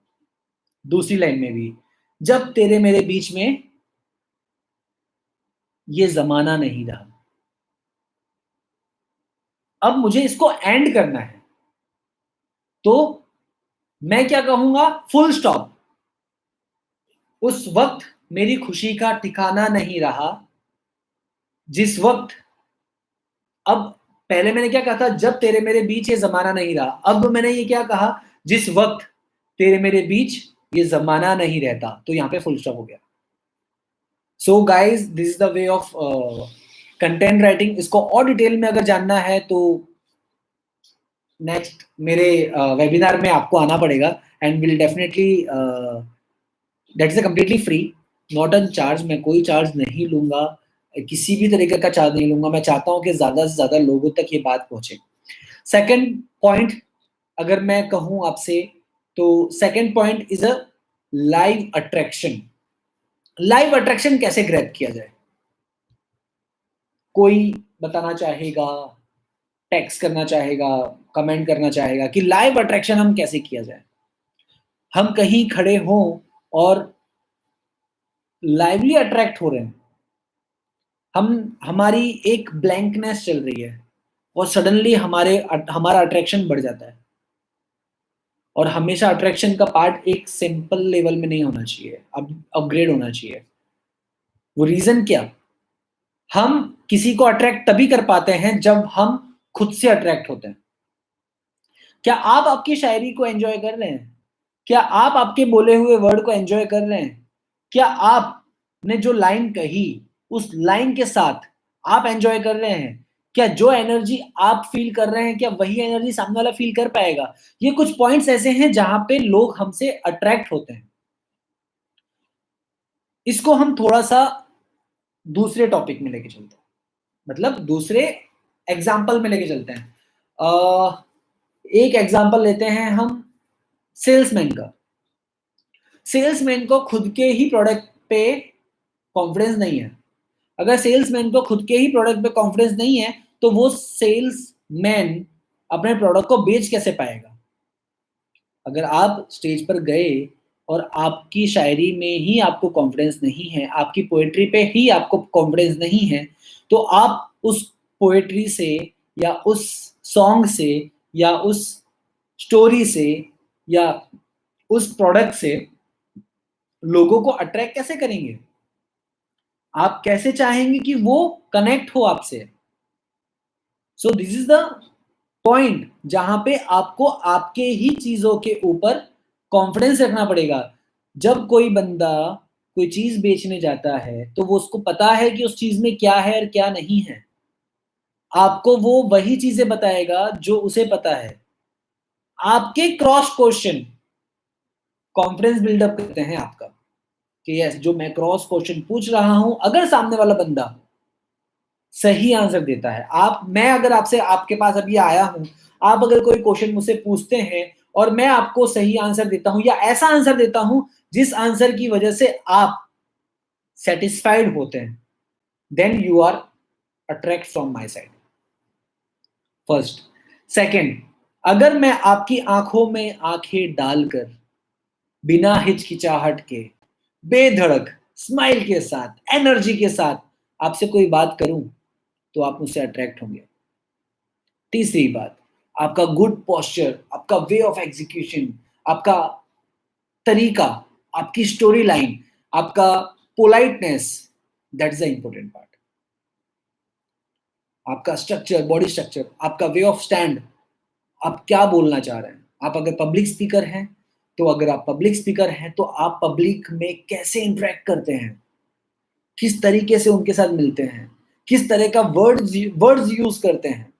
दूसरी लाइन में भी, जब तेरे मेरे बीच में ये जमाना नहीं रहा। अब मुझे इसको एंड करना है, तो मैं क्या कहूंगा? Full stop. उस वक्त मेरी खुशी का ठिकाना नहीं रहा, जिस वक्त, अब पहले मैंने क्या कहा था? जब तेरे मेरे बीच ये जमाना नहीं रहा। अब मैंने ये क्या कहा? जिस वक्त तेरे मेरे बीच ये जमाना नहीं रहता। तो यहाँ पे फुल स्टॉप हो गया। So guys, this is the way of content writing. इसको और डिटेल में अगर जानना है तो नेक्स्ट मेरे वेबिनार में आपको आना पड़ेगा, and will definitely, that is completely free, not on charge. मैं कोई चार्ज नहीं लूंगा, किसी भी तरीके का चार्ज नहीं लूंगा। मैं चाहता हूँ कि ज्यादा से ज्यादा लोगों तक ये बात पहुंचे। सेकंड पॉइंट, अगर मैं कहूं आपसे, तो second point is a live attraction. Live attraction कैसे ग्रैब किया जाए? कोई बताना चाहेगा, टेक्स्ट करना चाहेगा, कमेंट करना चाहेगा कि लाइव अट्रैक्शन हम कैसे किया जाए? हम कहीं खड़े हों और लाइवली अट्रैक्ट हो रहे हैं, हम हमारी एक ब्लैंकनेस चल रही है और सडनली हमारा अट्रैक्शन बढ़ जाता है। और हमेशा अट्रैक्शन का पार्ट एक सिंपल लेवल में नहीं होना चाहिए, अब अपग्रेड होना चाहिए। वो रीजन क्या? हम किसी को अट्रैक्ट तभी कर पाते हैं जब हम खुद से अट्रैक्ट होते हैं। क्या आप आपकी शायरी को एंजॉय कर रहे हैं? क्या आप आपके बोले हुए वर्ड को एंजॉय कर रहे हैं? क्या आपने जो लाइन कही उस लाइन के साथ आप एंजॉय कर रहे हैं? क्या जो एनर्जी आप फील कर रहे हैं, क्या वही एनर्जी सामने वाला फील कर पाएगा? ये कुछ पॉइंट्स ऐसे हैं जहां पे लोग हमसे अट्रैक्ट होते हैं। इसको हम थोड़ा सा दूसरे टॉपिक में लेके चलते हैं, मतलब दूसरे एग्जाम्पल में लेके चलते हैं। एक एग्जाम्पल लेते हैं हम सेल्समैन का। सेल्समैन को खुद के ही प्रोडक्ट पे कॉन्फिडेंस नहीं है। अगर सेल्समैन को खुद के ही प्रोडक्ट पे कॉन्फिडेंस नहीं है, तो वो सेल्समैन अपने प्रोडक्ट को बेच कैसे पाएगा? अगर आप स्टेज पर गए और आपकी शायरी में ही आपको कॉन्फिडेंस नहीं है, आपकी पोएट्री पे ही आपको कॉन्फिडेंस नहीं है, तो आप उस पोएट्री से या उस सॉन्ग से या उस स्टोरी से या उस प्रोडक्ट से लोगों को अट्रैक्ट कैसे करेंगे? आप कैसे चाहेंगे कि वो कनेक्ट हो आपसे? So this is the point जहां पे आपको आपके ही चीजों के ऊपर कॉन्फिडेंस रखना पड़ेगा। जब कोई बंदा कोई चीज बेचने जाता है तो वो उसको पता है कि उस चीज में क्या है और क्या नहीं है। आपको वो वही चीजें बताएगा जो उसे पता है। आपके क्रॉस क्वेश्चन कॉन्फिडेंस बिल्डअप करते हैं आपका, कि यस, जो मैं क्रॉस क्वेश्चन पूछ रहा हूं, अगर सामने वाला बंदा सही आंसर देता है, मैं अगर आपसे आपके पास अभी आया हूं, आप अगर कोई क्वेश्चन मुझसे पूछते हैं और मैं आपको सही आंसर देता हूं या ऐसा आंसर देता हूं जिस आंसर की वजह से आप सेटिस्फाइड होते हैं, then you are attract from my side. First. Second, अगर मैं आपकी आंखों में आंखें डालकर बिना हिचकिचाहट के बेधड़क स्माइल के साथ एनर्जी के साथ आपसे कोई बात करूं, तो आप मुझसे अट्रैक्ट होंगे। तीसरी बात, आपका गुड पोस्चर, आपका वे ऑफ एग्जीक्यूशन, आपका तरीका, आपकी स्टोरी लाइन, आपका politeness, that is the important part. आपका स्ट्रक्चर, बॉडी स्ट्रक्चर, आपका वे ऑफ स्टैंड, आप क्या बोलना चाह रहे हैं। आप अगर पब्लिक स्पीकर हैं, तो अगर आप पब्लिक स्पीकर हैं तो आप पब्लिक में कैसे इंटरेक्ट करते हैं, किस तरीके से उनके साथ मिलते हैं, किस तरह का वर्ड्स यूज करते हैं।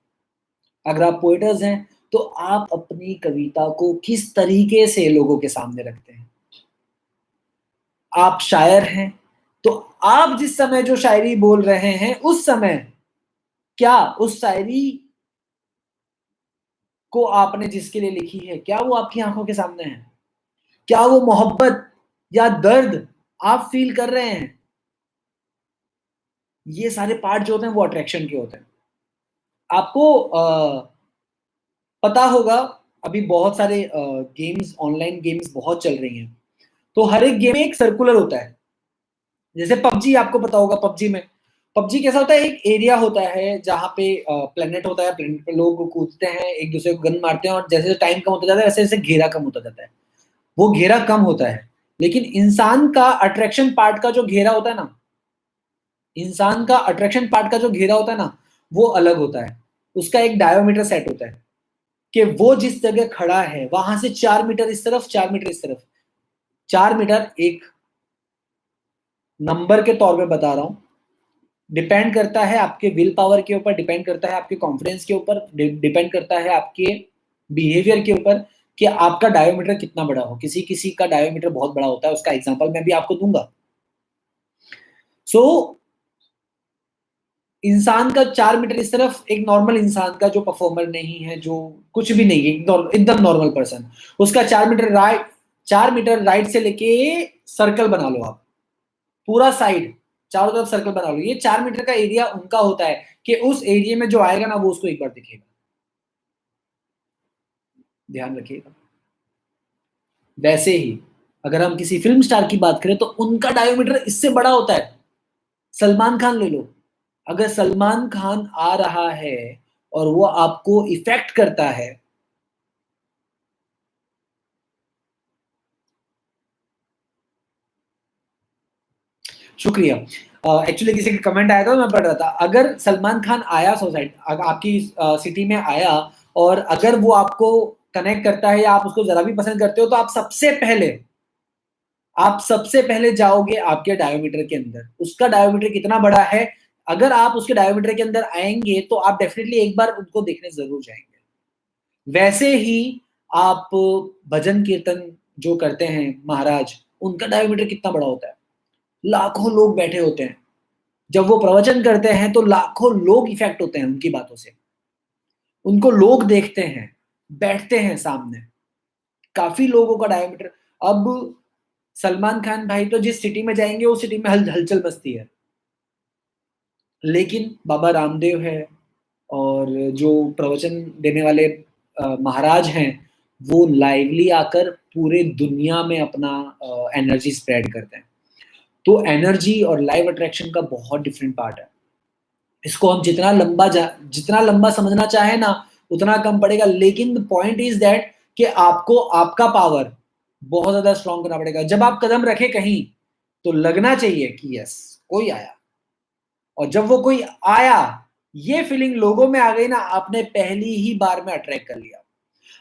अगर आप पोएटर्स हैं तो आप अपनी कविता को किस तरीके से लोगों के सामने रखते हैं। आप शायर हैं तो आप जिस समय जो शायरी बोल रहे हैं, उस समय क्या उस शायरी को आपने जिसके लिए लिखी है, क्या वो आपकी आंखों के सामने है? क्या वो मोहब्बत या दर्द आप फील कर रहे हैं? ये सारे पार्ट जो होते हैं वो अट्रैक्शन के होते हैं। आपको पता होगा, अभी बहुत सारे गेम्स, ऑनलाइन गेम्स बहुत चल रही हैं, तो हर एक गेम में एक सर्कुलर होता है। जैसे पबजी, आपको पता होगा, पबजी कैसा होता है? एक एरिया होता है जहाँ पे प्लेनेट होता है, प्लेनेट पे लोग कूदते हैं, एक दूसरे को गन मारते हैं, और जैसे जैसे टाइम कम होता जाता है वैसे वैसे घेरा कम होता जाता है। वो घेरा कम होता है, लेकिन इंसान का अट्रैक्शन पार्ट का जो घेरा होता है ना, इंसान का अट्रैक्शन पार्ट का जो घेरा होता है ना, वो अलग होता है। उसका एक डायोमीटर सेट होता है कि वो जिस जगह खड़ा है वहां से 4 मीटर इस तरफ, 4 मीटर इस तरफ, 4 मीटर एक नंबर के तौर पे बता रहा हूं। डिपेंड करता है आपके विल पावर के ऊपर, डिपेंड करता है आपके कॉन्फिडेंस के ऊपर, डिपेंड करता है आपके बिहेवियर के ऊपर कि आपका डायोमीटर कितना बड़ा हो। किसी किसी का डायोमीटर बहुत बड़ा होता है, उसका एग्जांपल मैं भी आपको दूंगा। सो इंसान का 4 मीटर इस तरफ, एक नॉर्मल इंसान का जो परफॉर्मर नहीं है, जो कुछ भी नहीं है, एकदम नॉर्मल पर्सन, उसका 4 मीटर राइट से लेके सर्कल बना लो आप, पूरा साइड चारों तरफ सर्कल बना लो। ये 4 मीटर का एरिया उनका होता है कि उस एरिया में जो आएगा ना वो उसको एक बार दिखेगा। ध्यान रखिएगा। वैसे ही अगर हम किसी फिल्म स्टार की बात करें तो उनका डायोमीटर इससे बड़ा होता है। सलमान खान ले लो, अगर सलमान खान आ रहा है और वो आपको इफेक्ट करता है, शुक्रिया। एक्चुअली किसी का कमेंट आया था, मैं पढ़ रहा था। अगर सलमान खान आया सोसाइटी आपकी सिटी में आया, और अगर वो आपको कनेक्ट करता है या आप उसको जरा भी पसंद करते हो, तो आप सबसे पहले जाओगे आपके डायोमीटर के अंदर। उसका डायोमीटर कितना बड़ा है, अगर आप उसके डायोमीटर के अंदर आएंगे तो आप डेफिनेटली एक बार उनको देखने जरूर जाएंगे। वैसे ही आप भजन कीर्तन जो करते हैं महाराज, उनका डायोमीटर कितना बड़ा होता है, लाखों लोग बैठे होते हैं। जब वो प्रवचन करते हैं तो लाखों लोग इफेक्ट होते हैं उनकी बातों से, उनको लोग देखते हैं, बैठते हैं सामने, काफी लोगों का डायमीटर। अब सलमान खान भाई तो जिस सिटी में जाएंगे उस सिटी में हलचल मचती है, लेकिन बाबा रामदेव है और जो प्रवचन देने वाले महाराज हैं, वो लाइवली आकर पूरे दुनिया में अपना एनर्जी स्प्रेड करते हैं। तो एनर्जी और लाइव अट्रैक्शन का बहुत डिफरेंट पार्ट है। इसको हम जितना लंबा समझना चाहे ना उतना कम पड़ेगा, लेकिन पॉइंट इज दैट कि आपको आपका पावर बहुत ज्यादा स्ट्रॉन्ग करना पड़ेगा। जब आप कदम रखे कहीं तो लगना चाहिए कि यस कोई आया, और जब वो कोई आया, ये फीलिंग लोगों में आ गई ना, आपने पहली ही बार में अट्रैक्ट कर लिया।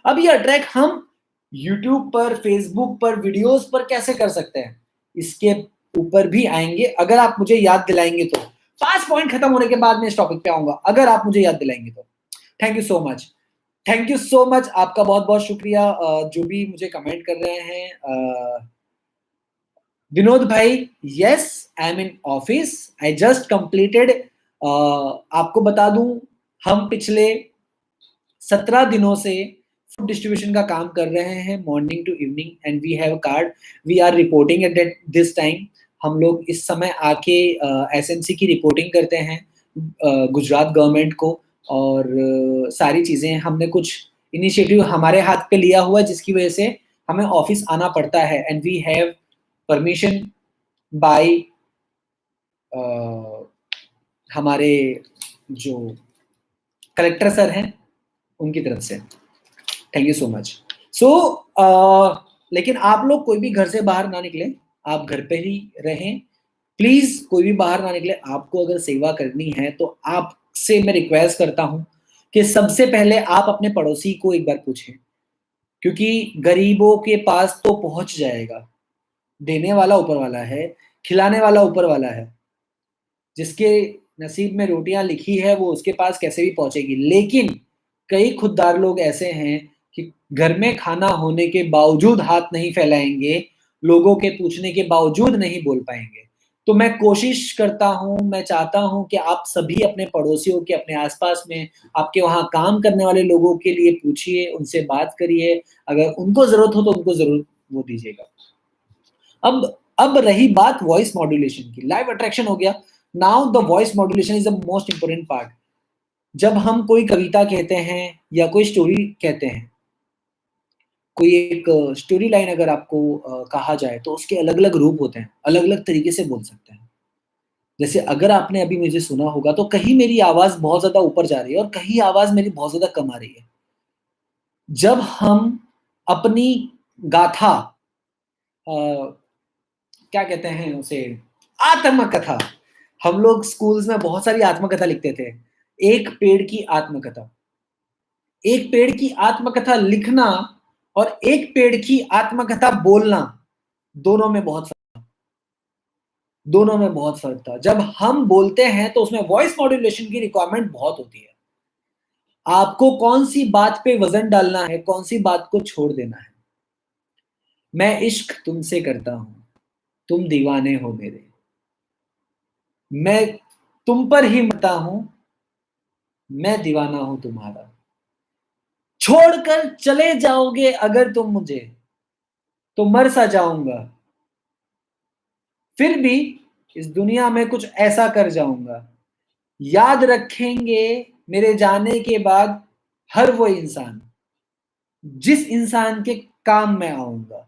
अब ये अट्रैक्ट हम यूट्यूब पर, फेसबुक पर, वीडियोस पर कैसे कर सकते हैं, इसके ऊपर भी आएंगे अगर आप मुझे याद दिलाएंगे तो। 5 पॉइंट खत्म होने के बाद मैं इस टॉपिक पे आऊंगा, अगर आप मुझे याद दिलाएंगे तो। Thank you so much, thank you so much, आपका बहुत बहुत शुक्रिया जो भी मुझे कमेंट कर रहे हैं। विनोद भाई, yes I am in office, I just completed. आपको बता दूं, हम पिछले 17 दिनों से फूड डिस्ट्रीब्यूशन का काम कर रहे हैं, morning to evening, and we have card, we are reporting at this time. हम लोग इस समय आके एसएमसी की रिपोर्टिंग करते हैं गुजरात गवर्नमेंट को, और सारी चीज़ें हमने कुछ इनिशिएटिव हमारे हाथ पे लिया हुआ है, जिसकी वजह से हमें ऑफिस आना पड़ता है, and we have permission by हमारे जो कलेक्टर सर हैं उनकी तरफ से। Thank you so much. So लेकिन आप लोग कोई भी घर से बाहर ना निकले, आप घर पे ही रहें, प्लीज कोई भी बाहर ना निकले। आपको अगर सेवा करनी है तो आपसे मैं रिक्वेस्ट करता हूं कि सबसे पहले आप अपने पड़ोसी को एक बार पूछें, क्योंकि गरीबों के पास तो पहुंच जाएगा, देने वाला ऊपर वाला है, खिलाने वाला ऊपर वाला है, जिसके नसीब में रोटियां लिखी है वो उसके पास कैसे भी पहुंचेगी। लेकिन कई खुददार लोग ऐसे हैं कि घर में खाना होने के बावजूद हाथ नहीं फैलाएंगे, लोगों के पूछने के बावजूद नहीं बोल पाएंगे। तो मैं कोशिश करता हूं, मैं चाहता हूं कि आप सभी अपने पड़ोसियों के, अपने आसपास में आपके वहां काम करने वाले लोगों के लिए पूछिए, उनसे बात करिए, अगर उनको जरूरत हो तो उनको जरूर वो दीजिएगा। अब रही बात वॉइस मॉड्यूलेशन की, लाइव अट्रैक्शन हो गया। Now the voice modulation is the most important part. जब हम कोई कविता कहते हैं या कोई स्टोरी कहते हैं, कोई एक स्टोरी लाइन अगर आपको कहा जाए, तो उसके अलग अलग रूप होते हैं, अलग अलग तरीके से बोल सकते हैं। जैसे अगर आपने अभी मुझे सुना होगा तो कहीं मेरी आवाज बहुत ज्यादा ऊपर जा रही है और कहीं आवाज मेरी बहुत ज्यादा कम आ रही है। जब हम अपनी गाथा, क्या कहते हैं उसे, आत्मकथा, हम लोग स्कूल्स में बहुत सारी आत्मकथा लिखते थे। एक पेड़ की आत्मकथा, एक पेड़ की आत्मकथा लिखना और एक पेड़ की आत्मकथा बोलना, दोनों में बहुत दोनों में बहुत फर्क था। जब हम बोलते हैं तो उसमें वॉइस मॉड्यूलेशन की रिक्वायरमेंट बहुत होती है। आपको कौन सी बात पे वजन डालना है, कौन सी बात को छोड़ देना है। मैं इश्क तुमसे करता हूं, तुम दीवाने हो मेरे, मैं तुम पर ही मरता हूं, मैं दीवाना हूं तुम्हारा। छोड़कर चले जाओगे अगर तुम मुझे, तो मर सा जाऊंगा, फिर भी इस दुनिया में कुछ ऐसा कर जाऊंगा। याद रखेंगे मेरे जाने के बाद हर वो इंसान, जिस इंसान के काम में आऊंगा।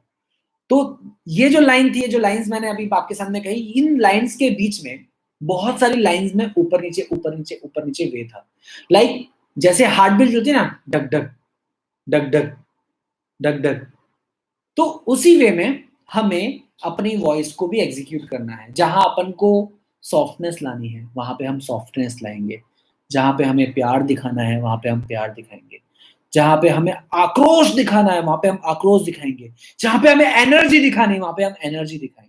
तो ये जो लाइन थी, ये जो लाइंस मैंने अभी आपके सामने कही, इन लाइंस के बीच में बहुत सारी लाइंस में ऊपर नीचे ऊपर नीचे ऊपर नीचे वे था। लाइक जैसे हार्ट बीट होती है ना, डग डग डग डग डग डग, तो उसी वे में हमें अपनी वॉइस को भी एग्जीक्यूट करना है। जहां अपन को सॉफ्टनेस लानी है वहां पे हम सॉफ्टनेस लाएंगे, जहां पे हमें प्यार दिखाना है वहां पे हम प्यार दिखाएंगे, जहां पे हमें आक्रोश दिखाना है वहां पे हम आक्रोश दिखाएंगे, जहां पे हमें एनर्जी दिखानी है वहां पे हम एनर्जी दिखाएंगे।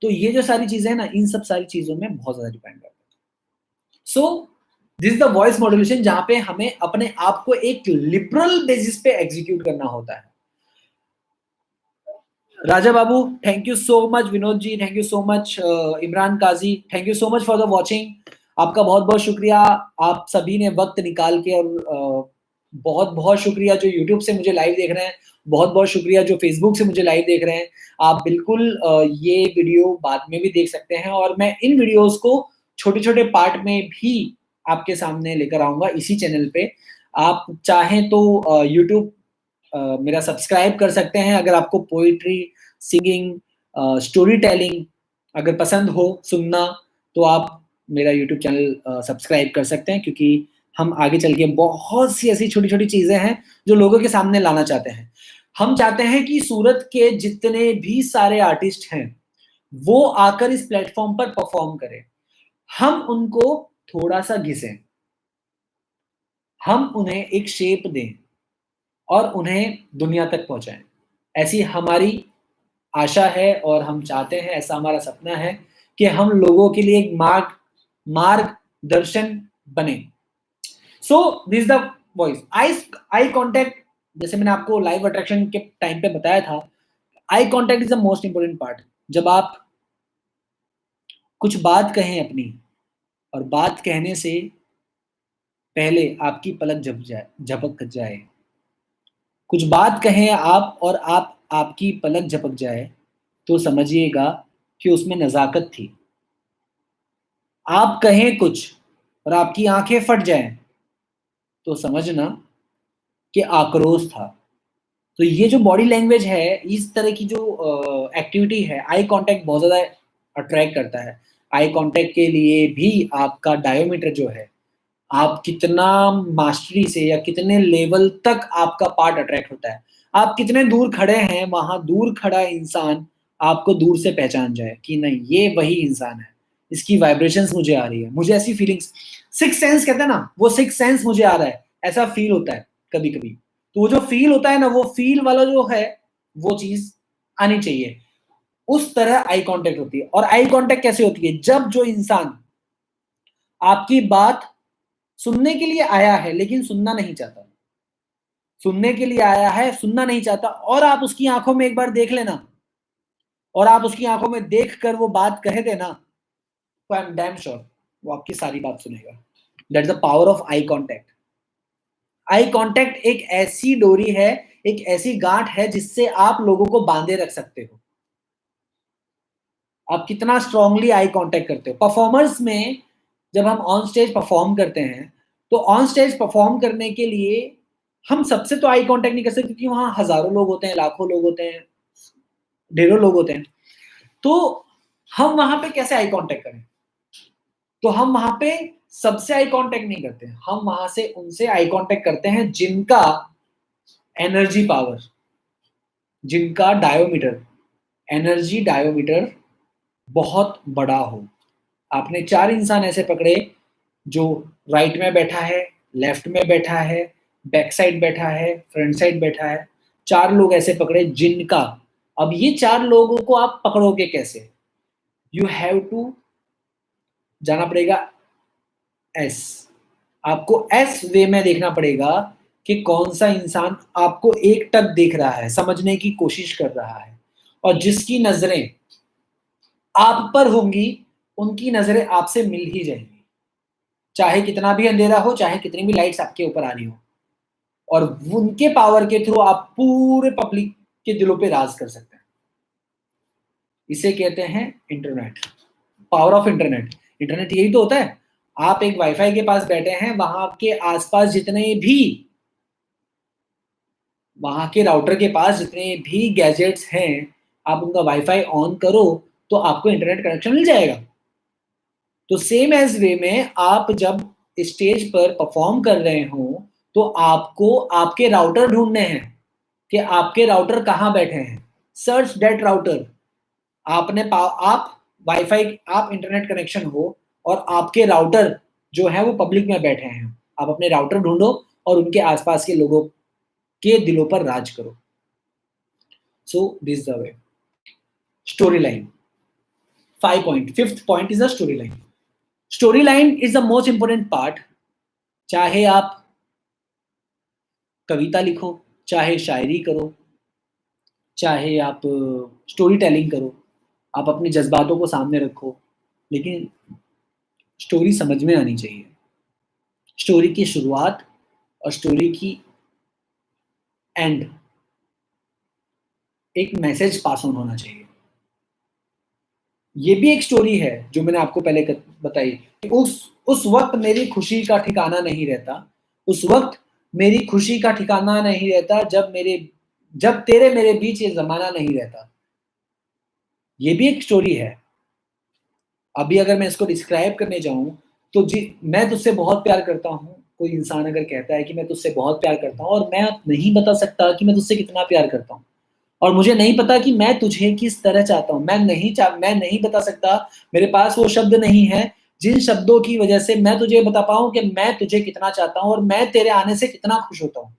तो ये जो सारी चीजें हैं ना, इन सब सारी चीजों में बहुत ज्यादा डिपेंड करता है। So this is the voice modulation, जहां पे हमें अपने आप को एक लिबरल बेसिस पे एग्जीक्यूट करना होता है। Raja Babu, thank you so much. Vinod ji, thank you so much. Imran Kazi, thank you so much for the watching. आपका बहुत बहुत शुक्रिया, आप सभी ने वक्त निकाल के। और बहुत बहुत शुक्रिया जो यूट्यूब से मुझे लाइव देख रहे हैं, बहुत बहुत शुक्रिया जो फेसबुक से मुझे लाइव देख रहे हैं। आप बिल्कुल ये वीडियो बाद में भी देख सकते हैं, और मैं इन वीडियोस को छोटे छोटे पार्ट में भी आपके सामने लेकर आऊंगा इसी चैनल पे। आप चाहें तो यूट्यूब मेरा सब्सक्राइब कर सकते हैं। अगर आपको पोइट्री, सिंगिंग, स्टोरी टेलिंग अगर पसंद हो सुनना, तो आप मेरा यूट्यूब चैनल सब्सक्राइब कर सकते हैं, क्योंकि हम आगे चल के बहुत सी ऐसी छोटी छोटी चीज़ें हैं जो लोगों के सामने लाना चाहते हैं। हम चाहते हैं कि सूरत के जितने भी सारे आर्टिस्ट हैं वो आकर इस प्लेटफॉर्म पर परफॉर्म करें। हम उनको थोड़ा सा घिसें, हम उन्हें एक शेप दें और उन्हें दुनिया तक पहुंचाएं। ऐसी हमारी आशा है और हम चाहते हैं, ऐसा हमारा सपना है कि हम लोगों के लिए एक मार्गदर्शन बने। So this the voice. Eye contact, जैसे मैंने आपको लाइव अट्रैक्शन के टाइम पे बताया था, eye contact is the most important part. जब आप कुछ बात कहें अपनी, और बात कहने से पहले आपकी पलक झपक जाए, कुछ बात कहें आप और आपकी पलक झपक जाए, तो समझिएगा कि उसमें नज़ाकत थी। आप कहें कुछ और आपकी आंखें फट जाएं, तो समझना कि आक्रोश था। तो ये जो बॉडी लैंग्वेज है, इस तरह की जो एक्टिविटी है, आई कांटेक्ट बहुत ज़्यादा अट्रैक्ट करता है। आई कांटेक्ट के लिए भी आपका डायोमीटर जो है, आप कितना मास्टरी से या कितने लेवल तक आपका पार्ट अट्रैक्ट होता है। आप कितने दूर खड़े हैं, वहां दूर खड़ा इंसान आपको दूर से पहचान जाए कि नहीं, ये वही इंसान है, इसकी वाइब्रेशंस मुझे आ रही है, मुझे ऐसी फीलिंग्स, सिक्स सेंस कहते हैं ना, वो सिक्स सेंस मुझे आ रहा है, ऐसा फील होता है कभी कभी। तो वो जो फील होता है ना, वो फील वाला जो है, वो चीज आनी चाहिए। उस तरह आई कांटेक्ट होती है। और आई कांटेक्ट कैसे होती है? जब जो इंसान आपकी बात सुनने के लिए आया है लेकिन सुनना नहीं चाहता, सुनने के लिए आया है सुनना नहीं चाहता, और आप उसकी आंखों में एक बार देख लेना, और आप उसकी आंखों में देख कर वो बात कह देना, तो आई एम डैम श्योर वो आपकी सारी बात सुनेगा। That is the power of eye contact. Eye contact एक ऐसी डोरी है, एक ऐसी गांठ है जिससे आप लोगों को बांधे रख सकते हो। आप कितना स्ट्रांगली आई कांटेक्ट करते हो। परफॉर्मर्स में जब हम ऑन स्टेज परफॉर्म करते हैं, तो ऑन स्टेज परफॉर्म करने के लिए हम सबसे तो आई कांटेक्ट नहीं कर सकते, क्योंकि वहां हजारों लोग होते हैं, लाखों लोग होते हैं, ढेरों लोग होते हैं। तो हम वहां पे कैसे आई कांटेक्ट करें? तो हम वहां पे सबसे आई कांटेक्ट नहीं करते, हम वहां से उनसे आई कांटेक्ट करते हैं जिनका एनर्जी पावर, जिनका डायोमीटर, एनर्जी डायोमीटर बहुत बड़ा हो। आपने चार इंसान ऐसे पकड़े जो राइट में बैठा है, लेफ्ट में बैठा है, बैक साइड बैठा है, फ्रंट साइड बैठा है। चार लोग ऐसे पकड़े जिनका, अब ये चार लोगों को आप पकड़ोगे कैसे? यू हैव टू जाना पड़ेगा एस, आपको एस वे में देखना पड़ेगा कि कौन सा इंसान आपको एक टक देख रहा है, समझने की कोशिश कर रहा है, और जिसकी नजरें आप पर होंगी उनकी नजरें आपसे मिल ही जाएंगी, चाहे कितना भी अंधेरा हो, चाहे कितनी भी लाइट्स आपके ऊपर आ रही हो, और उनके पावर के थ्रू आप पूरे पब्लिक के दिलों पे राज कर सकते हैं। इसे कहते हैं internet, power of internet. Internet यही तो होता है, आप एक वाईफाई के पास बैठे हैं, वहां के आसपास जितने भी, वहां के राउटर के पास जितने भी गैजेट्स हैं, आप उनका वाईफाई ऑन करो तो आपको इंटरनेट कनेक्शन मिल जाएगा। तो सेम एज वे में आप जब स्टेज पर परफॉर्म कर रहे हो तो आपको आपके राउटर ढूंढने हैं कि आपके राउटर कहाँ बैठे हैं। Search that router. आप वाईफाई, आप इंटरनेट कनेक्शन हो और आपके राउटर जो है वो पब्लिक में बैठे हैं, आप अपने राउटर ढूंढो और उनके आसपास के लोगों के दिलों पर राज करो। So this the way. Story line, 5 point, fifth point is the story line. Story line is the most important part. चाहे आप कविता लिखो, चाहे शायरी करो, चाहे आप स्टोरी टेलिंग करो, आप अपने जज्बातों को सामने रखो, लेकिन स्टोरी समझ में आनी चाहिए। स्टोरी की शुरुआत और स्टोरी की एंड, एक मैसेज पास ऑन होना चाहिए। ये भी एक स्टोरी है जो मैंने आपको पहले बताई कि उस वक्त मेरी खुशी का ठिकाना नहीं रहता, उस वक्त मेरी खुशी का ठिकाना नहीं रहता जब तेरे मेरे बीच ये जमाना नहीं रहता। ये भी एक स्टोरी है। अभी अगर मैं इसको डिस्क्राइब करने जाऊं तो जी, मैं तुझसे बहुत प्यार करता हूं। कोई इंसान अगर कहता है कि मैं तुझसे बहुत प्यार करता हूं, और मैं नहीं बता सकता कि मैं तुझसे कितना प्यार करता हूं, और मुझे नहीं पता कि मैं तुझे किस तरह चाहता हूं, मैं नहीं बता सकता, मेरे पास वो शब्द नहीं है जिन शब्दों की वजह से मैं तुझे बता पाऊं कि मैं तुझे कितना चाहता हूं और मैं तेरे आने से कितना खुश होता हूं।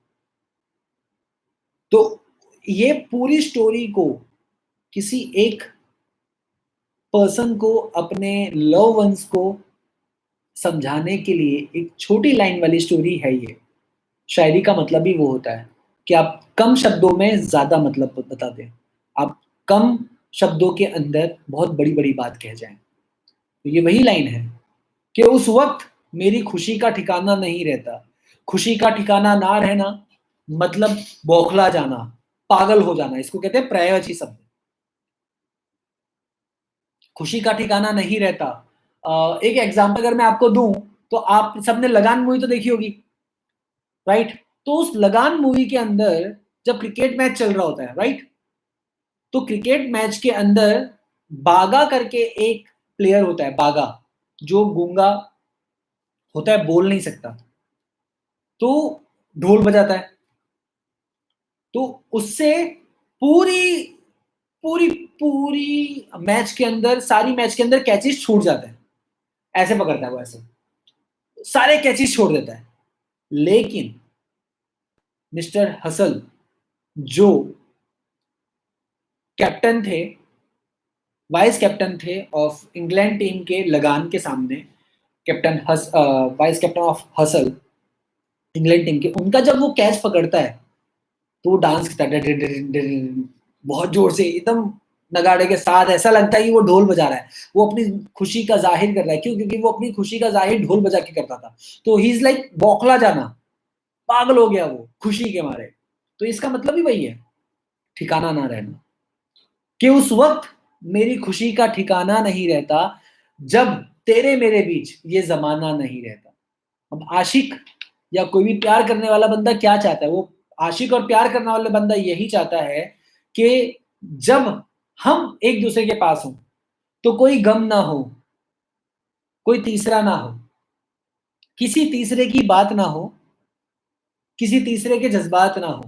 तो ये पूरी स्टोरी को किसी एक पर्सन को, अपने लव वंस को समझाने के लिए एक छोटी लाइन वाली स्टोरी है ये। शायरी का मतलब ही वो होता है कि आप कम शब्दों में ज्यादा मतलब बता दें, आप कम शब्दों के अंदर बहुत बड़ी बड़ी बात कह जाएं। तो ये वही लाइन है कि उस वक्त मेरी खुशी का ठिकाना नहीं रहता। खुशी का ठिकाना ना रहना मतलब बौखला जाना, पागल हो जाना, इसको कहते हैं प्रायवाची शब्द। खुशी का ठिकाना नहीं रहता। एक एग्जाम्पल अगर मैं आपको दूं, तो आप सबने लगान मूवी तो देखी होगी, राइट? तो उस लगान मूवी के अंदर जब क्रिकेट मैच चल रहा होता है, राइट, तो क्रिकेट मैच के अंदर बागा करके एक प्लेयर होता है, बागा, जो गूंगा होता है, बोल नहीं सकता, तो ढोल बजाता है। तो उससे पूरी पूरी पूरी मैच के अंदर, सारी मैच के अंदर कैचेस छूट जाते हैं। ऐसे पकड़ता है वो, ऐसे सारे कैचेस छोड़ देता है। लेकिन मिस्टर हसल, जो कैप्टन थे, वाइस कैप्टन थे ऑफ इंग्लैंड टीम के लगान के सामने, vice captain of hustle England team के, उनका जब वो कैच पकड़ता है तो वो डांस करता है बहुत जोर से, एकदम नगाड़े के साथ, ऐसा लगता है कि वो ढोल बजा रहा है, वो अपनी खुशी का जाहिर कर रहा है। क्यों? क्योंकि वो अपनी खुशी का जाहिर ढोल बजा के करता था। तो ही इज लाइक बौखला जाना, पागल हो गया वो खुशी के मारे। तो इसका मतलब ही वही है, ठिकाना ना रहना, कि उस वक्त मेरी खुशी का ठिकाना नहीं रहता जब तेरे मेरे बीच ये जमाना नहीं रहता। अब आशिक या कोई भी प्यार करने वाला बंदा क्या चाहता है? वो आशिक और प्यार करने वाला बंदा यही चाहता है कि जब हम एक दूसरे के पास हों तो कोई गम ना हो, कोई तीसरा ना हो, किसी तीसरे की बात ना हो, किसी तीसरे के जज्बात ना हो,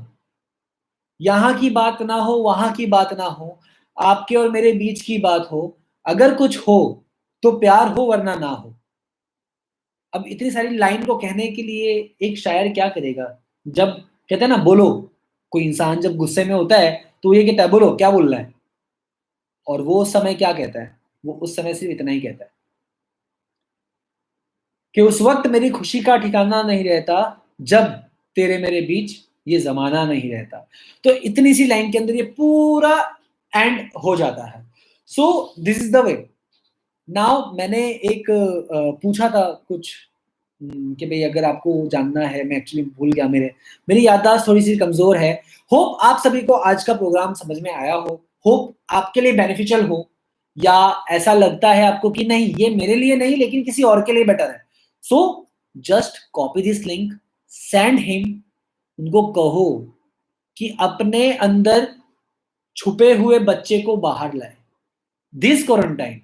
यहाँ की बात ना हो, वहां की बात ना हो, आपके और मेरे बीच की बात हो। अगर कुछ हो तो प्यार हो, वरना ना हो। अब इतनी सारी लाइन को कहने के लिए एक शायर क्या करेगा? जब कहते हैं ना बोलो, कोई इंसान जब गुस्से में होता है तो ये कहता है बोलो क्या बोल रहा है, और वो उस समय क्या कहता है? वो उस समय सिर्फ इतना ही कहता है कि उस वक्त मेरी खुशी का ठिकाना नहीं रहता जब तेरे मेरे बीच ये जमाना नहीं रहता। तो इतनी सी लाइन के अंदर ये पूरा एंड हो जाता है। So this is the way. Now मैंने एक पूछा था कुछ कि भई अगर आपको जानना है, मैं एक्चुअली भूल गया, मेरी याददाश्त थोड़ी-सी कमज़ोर है। होप आप सभी को आज का प्रोग्राम समझ में आया हो, होप आपके लिए बेनिफिशियल हो, या ऐसा लगता है आपको कि नहीं ये मेरे लिए नहीं लेकिन किसी और के लिए बेटर है। So just copy this link, send him, उनको कहो कि अपने अंदर छुपे हुए बच्चे को बाहर लाए। दिस क्वारंटाइन,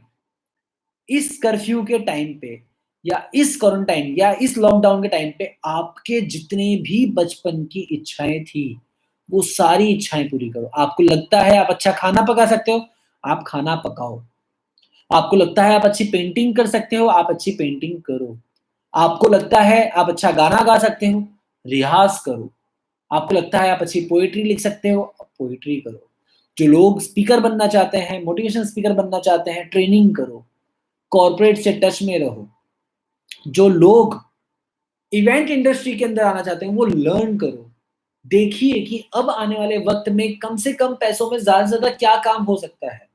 इस कर्फ्यू के टाइम पे, या इस क्वारंटाइन या इस लॉकडाउन के टाइम पे आपके जितने भी बचपन की इच्छाएं थी, वो सारी इच्छाएं पूरी करो। आपको लगता है आप अच्छा खाना पका सकते हो, आप खाना पकाओ। आपको लगता है आप अच्छी पेंटिंग कर सकते हो, आप अच्छी पेंटिंग करो। आपको लगता है आप अच्छा गाना गा सकते हो, रियाज करो। आपको लगता है आप अच्छी पोएट्री लिख सकते हो, पोएट्री करो। जो लोग स्पीकर बनना चाहते हैं, मोटिवेशन स्पीकर बनना चाहते हैं, ट्रेनिंग करो। कॉर्पोरेट से टच में रहो। जो लोग इवेंट इंडस्ट्री के अंदर आना चाहते हैं, वो लर्न करो। देखिए कि अब आने वाले वक्त में कम से कम पैसों में ज़्यादा से ज़्यादा क्या काम हो सकता है।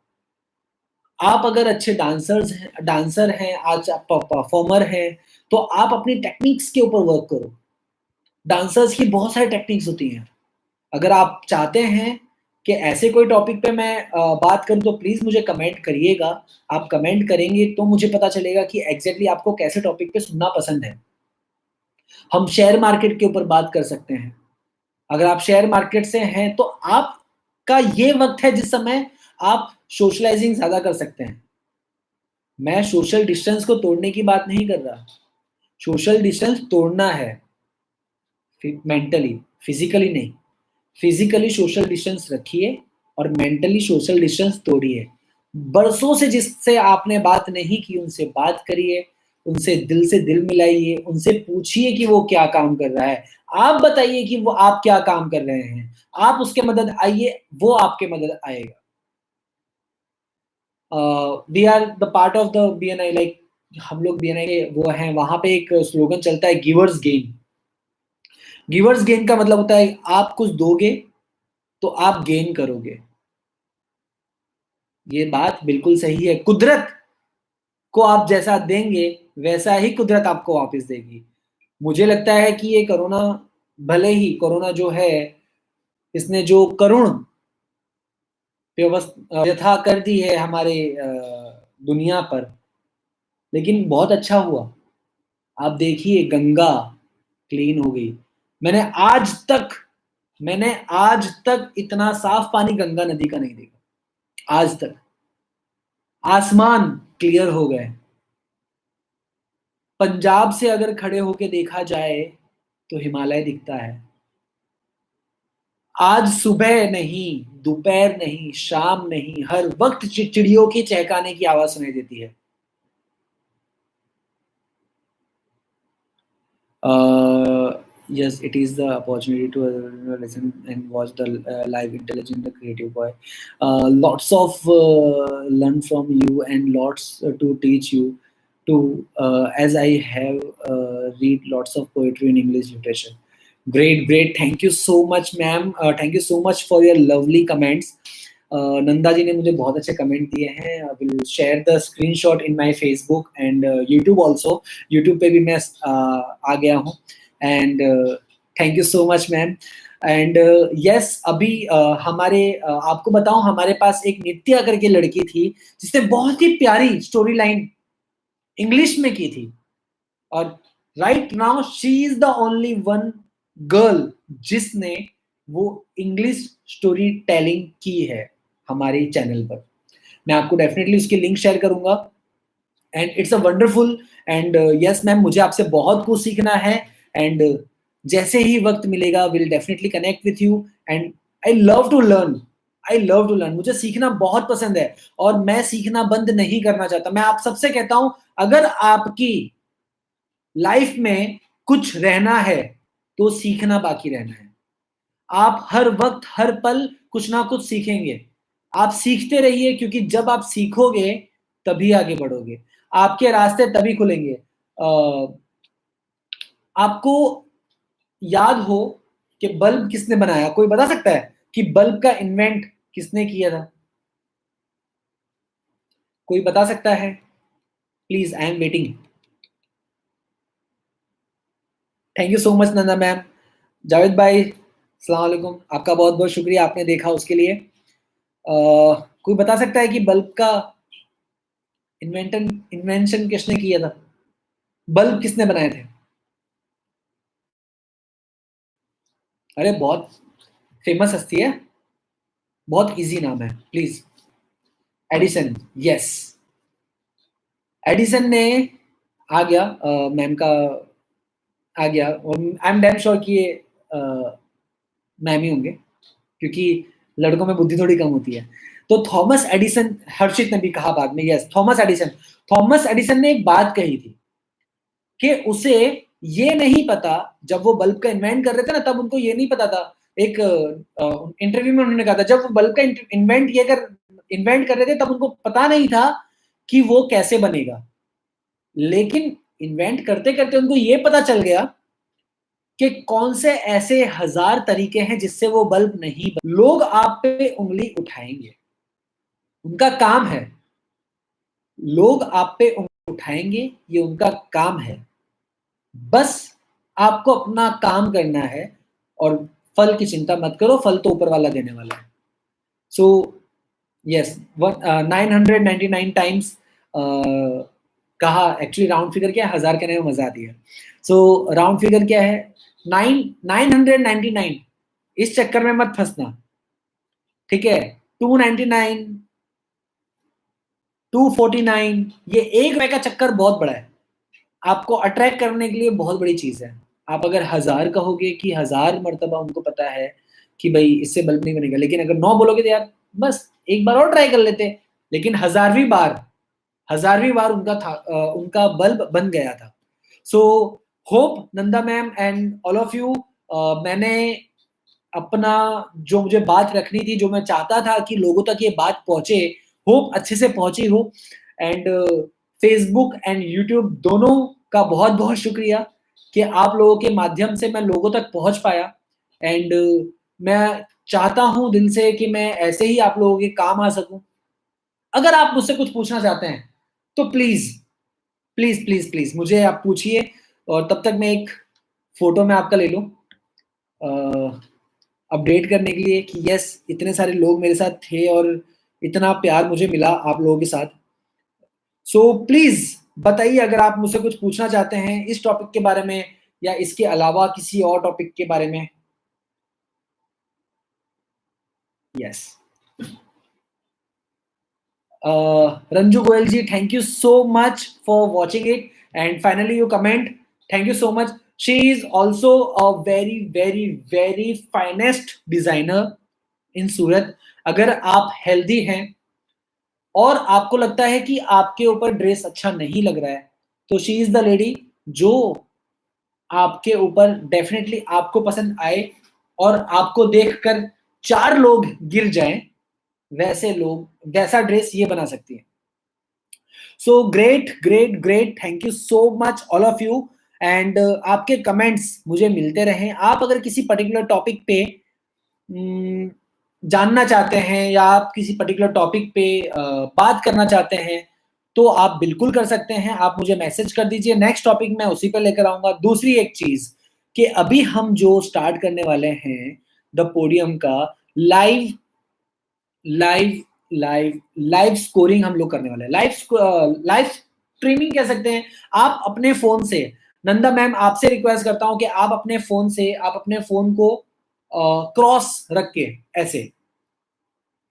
आप अगर अच्छे डांसर हैं, आज आप परफॉर्मर हैं, तो आप अपनी टेक्निक्स के ऊपर वर्क करो। डांसर्स की बहुत सारी टेक्निक्स होती हैं। अगर आप चाहते हैं कि ऐसे कोई टॉपिक पे मैं बात करूँ, तो प्लीज़ मुझे कमेंट करिएगा। आप कमेंट करेंगे तो मुझे पता चलेगा कि एग्ज़ैक्टली आपको कैसे टॉपिक पे सुनना पसंद है। हम शेयर मार्केट के ऊपर बात कर सकते हैं। अगर आप शेयर मार्केट से हैं, तो आपका ये वक़्त है जिस समय आप सोशलाइज़िंग ज़्यादा कर सकते हैं। मैं सोशल डिस्टेंस को तोड़ने की बात नहीं कर रहा। सोशल डिस्टेंस तोड़ना है, मेंटली, फिज़िकली नहीं। फिज़िकली सोशल डिस्टेंस रखिए और मेंटली सोशल डिस्टेंस तोड़िए। बरसों से जिससे आपने बात नहीं की, उनसे बात करिए, उनसे से दिल मिलाइए, उनसे पूछिए कि वो क्या काम कर रहा है। आप बताइए कि वो आप क्या काम कर रहे हैं। आप उसके मदद आइए, वो आपके मदद आएगा। We are the part of the BNI, like हम लोग बीएनआई के वो हैं, वहाँ पे एक स्लोगन चलता है, गिवर्स गेन। गिवर्स गेन का मतलब होता है आप कुछ दोगे तो आप गेन करोगे। ये बात बिल्कुल सही है। कुदरत को आप जैसा देंगे, वैसा ही कुदरत आपको वापस देगी। मुझे लगता है कि ये कोरोना, भले ही कोरोना जो है, इसने जो करुण व्यथा कर दी है हमारे दुनिया पर, लेकिन बहुत अच्छा हुआ। आप देखिए गंगा क्लीन हो गई। मैंने आज तक मैंने आज तक इतना साफ पानी गंगा नदी का नहीं देखा, आज तक। आसमान क्लियर हो गए। पंजाब से अगर खड़े होके देखा जाए तो हिमालय दिखता है। आज सुबह नहीं, दोपहर नहीं, शाम नहीं, हर वक्त चिड़ियों की चहकाने की आवाज सुनाई देती है। Yes, it is the opportunity to listen and watch the live intelligent, the creative boy. Lots of learn from you and lots to teach you. To as I have read lots of poetry in English literature. Great, great. Thank you so much, ma'am. Thank you so much for your lovely comments. Nanda ji ने मुझे बहुत अच्छे comment दिए हैं। I will share the screenshot in my Facebook and YouTube also. YouTube पे भी मैं आ गया हूँ। And thank you so much ma'am. And yes, अभी आपको बताऊं, हमारे पास एक नित्या करके लड़की थी जिसने बहुत ही प्यारी स्टोरी लाइन इंग्लिश में की थी। और right now she is the only one girl जिसने वो इंग्लिश स्टोरी टेलिंग की है हमारे चैनल पर। मैं आपको डेफिनेटली उसकी लिंक शेयर करूंगा। And it's a wonderful. And yes ma'am, मुझे आपसे बहुत कुछ सीखना है। एंड जैसे ही वक्त मिलेगा will definitely connect with you. And I love to learn, I love to learn. मुझे सीखना बहुत पसंद है और मैं सीखना बंद नहीं करना चाहता। मैं आप सबसे कहता हूं, अगर आपकी लाइफ में कुछ रहना है तो सीखना बाकी रहना है। आप हर वक्त हर पल कुछ ना कुछ सीखेंगे। आप सीखते रहिए, क्योंकि जब आप सीखोगे तभी आगे बढ़ोगे, आपके रास्ते तभी खुलेंगे। आपको याद हो कि बल्ब किसने बनाया? कोई बता सकता है कि बल्ब का इन्वेंट किसने किया था? कोई बता सकता है? Please, I am waiting. Thank you so much Nanda ma'am. Javed भाई अस्सलाम वालेकुम, आपका बहुत बहुत शुक्रिया आपने देखा उसके लिए। कोई बता सकता है कि बल्ब का इन्वेंशन किसने किया था? बल्ब किसने बनाए थे? अरे बहुत फेमस हस्ती है, बहुत इजी नाम है, प्लीज। Edison, yes. एडिसन ने आ गया, मैम का आ गया, और आई एम डैम श्योर कि ये मैम ही होंगे, क्योंकि लड़कों में बुद्धि थोड़ी कम होती है। तो थॉमस एडिसन, हर्षित ने भी कहा बाद में, yes Thomas Edison. Thomas Edison ने एक बात कही थी कि उसे ये नहीं पता, जब वो बल्ब का इन्वेंट कर रहे थे ना, तब उनको ये नहीं पता था। एक इंटरव्यू में उन्होंने कहा था, जब वो बल्ब का इन्वेंट कर रहे थे, तब उनको पता नहीं था कि वो कैसे बनेगा। लेकिन इन्वेंट करते करते उनको ये पता चल गया कि कौन से ऐसे 1000 तरीके हैं जिससे वो बल्ब नहीं लोग आप पे उंगली उठाएंगे, उनका काम है। लोग आप पे उंगली उठाएंगे, ये उनका काम है। बस आपको अपना काम करना है, और फल की चिंता मत करो, फल तो ऊपर वाला देने वाला है। सो यस, 999 टाइम्स कहा, एक्चुअली राउंड फिगर क्या है, 1000 कहने में मजा आती है। सो राउंड फिगर क्या है, 999। इस चक्कर में मत फंसना, ठीक है? 299, 249, ये ₹1 का चक्कर बहुत बड़ा है, आपको अट्रैक्ट करने के लिए बहुत बड़ी चीज है। आप अगर 1000 कहोगे कि 1000 मर्तबा उनको पता है कि भाई इससे बल्ब नहीं बनेगा, लेकिन अगर 9 बोलोगे तो यार बस एक बार और ट्राई कर लेते, लेकिन 1000वीं बार उनका बल्ब बन गया था। So hope Nanda ma'am and all of you, मैंने अपना जो मुझे बात रखनी थी, जो मैं चाहता था कि लोगों तक ये बात पहुंचे, होप अच्छे से पहुंची हो। एंड फेसबुक एंड यूट्यूब दोनों का बहुत बहुत शुक्रिया कि आप लोगों के माध्यम से मैं लोगों तक पहुंच पाया। एंड मैं चाहता हूं दिल से कि मैं ऐसे ही आप लोगों के काम आ सकूं। अगर आप मुझसे कुछ पूछना चाहते हैं तो प्लीज प्लीज प्लीज प्लीज मुझे आप पूछिए, और तब तक मैं एक फोटो में आपका ले लूं अपडेट करने के लिए कि यस इतने सारे लोग मेरे साथ थे और इतना प्यार मुझे मिला आप लोगों के साथ। सो प्लीज बताइए अगर आप मुझसे कुछ पूछना चाहते हैं इस टॉपिक के बारे में, या इसके अलावा किसी और टॉपिक के बारे में। Yes, Ranju Goyal ji, thank you so much for watching it, and finally you comment, thank you so much. She is also a very very very finest designer in Surat. अगर आप हेल्दी हैं और आपको लगता है कि आपके ऊपर ड्रेस अच्छा नहीं लग रहा है, तो शी इज द लेडी जो आपके ऊपर डेफिनेटली आपको पसंद आए, और आपको देखकर 4 लोग गिर जाएं, वैसे लोग वैसा ड्रेस ये बना सकती है। So great great great, thank you so much all of you. And आपके कमेंट्स मुझे मिलते रहें। आप अगर किसी पर्टिकुलर टॉपिक पे जानना चाहते हैं, या आप किसी पर्टिकुलर टॉपिक पे बात करना चाहते हैं, तो आप बिल्कुल कर सकते हैं। आप मुझे मैसेज कर दीजिए, नेक्स्ट टॉपिक मैं उसी पे लेकर आऊंगा। दूसरी एक चीज कि अभी हम जो स्टार्ट करने वाले हैं द पोडियम का लाइव लाइव लाइव स्कोरिंग हम लोग करने वाले हैं। लाइव स्ट्रीमिंग कह सकते हैं। आप अपने फोन से, नंदा मैम आपसे रिक्वेस्ट करता हूं कि आप अपने फोन को क्रॉस रख के ऐसे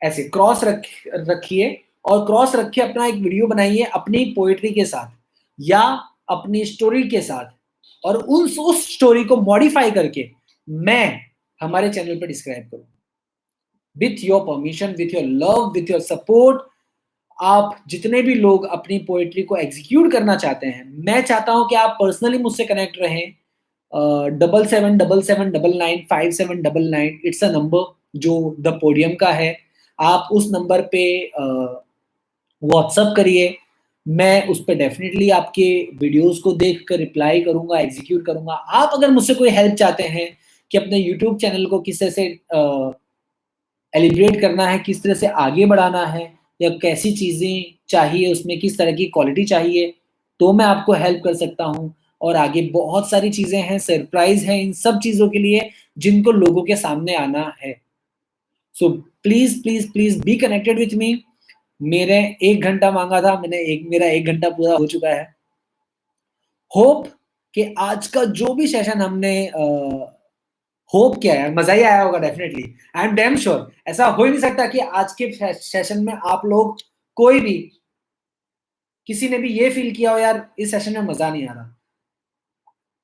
ऐसे क्रॉस रखिए, और क्रॉस रख के अपना एक वीडियो बनाइए अपनी पोएट्री के साथ या अपनी स्टोरी के साथ, और उस स्टोरी को मॉडिफाई करके मैं हमारे चैनल पर डिस्क्राइब करूँ with your permission, with your love, with your support. आप जितने भी लोग अपनी पोएट्री को एग्जीक्यूट करना चाहते हैं, मैं चाहता हूं कि आप पर्सनली मुझसे कनेक्ट रहें। 7777995799, इट्स अ नंबर जो द पोडियम का है। आप उस नंबर पे व्हाट्सअप करिए, मैं उस पर डेफिनेटली आपके वीडियोस को देख कर रिप्लाई करूंगा, एग्जीक्यूट करूंगा। आप अगर मुझसे कोई हेल्प चाहते हैं कि अपने यूट्यूब चैनल को किस तरह से एलिब्रेट करना है, किस तरह से आगे बढ़ाना है, या कैसी चीज़ें चाहिए, उसमें किस तरह की क्वालिटी चाहिए, तो मैं आपको हेल्प कर सकता हूँ। और आगे बहुत सारी चीज़ें हैं, सरप्राइज़ है इन सब चीज़ों के लिए जिनको लोगों के सामने आना है। So please, please, please be connected with me. मेरे 1 घंटा माँगा था, मेरा 1 घंटा पूरा हो चुका है। होप कि आज का जो भी सेशन हमने होप क्या है, मज़ा ही आया होगा definitely. I am damn sure ऐसा हो ही नहीं सकता कि आज के सेशन में आप लोग कोई भी किसी ने भी ये फ़ील किया हो यार इस सेशन में मज़ा नहीं आ रहा।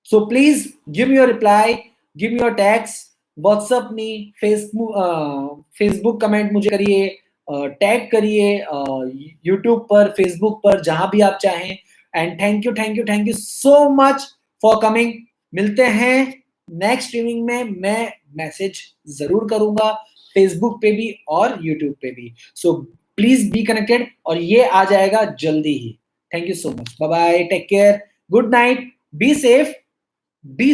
So please give me your reply, give me your tags, WhatsApp me, Facebook comment मुझे करिए, टैग करिए यूट्यूब पर, फेसबुक पर, जहाँ भी आप चाहें। And thank you so much for coming. मिलते हैं नेक्स्ट स्ट्रीमिंग में। मैं मैसेज ज़रूर करूँगा फेसबुक पे भी और यूट्यूब पे भी। सो प्लीज़ बी कनेक्टेड और ये आ जाएगा जल्दी ही। Thank you so much. Bye bye, take care, good night, be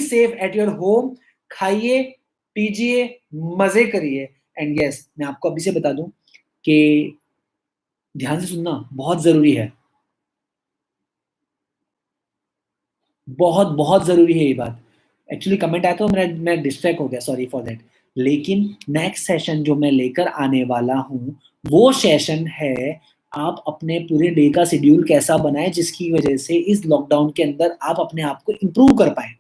safe at your home. खाइए, पीजिए, मज़े करिए। एंड यस, मैं आपको अभी से बता दूँ कि ध्यान से सुनना बहुत ज़रूरी है। बहुत, बहुत ज़रूरी है ये बात। एक्चुअली कमेंट आया तो मैं डिस्ट्रैक्ट हो गया, सॉरी फॉर दैट। लेकिन नेक्स्ट सेशन जो मैं लेकर आने वाला हूँ, वो सेशन है आप अपने पूरे डे का शेड्यूल कैसा बनाएँ जिसकी वजह से इस लॉकडाउन के अंदर आप अपने आप को इम्प्रूव कर पाएँ।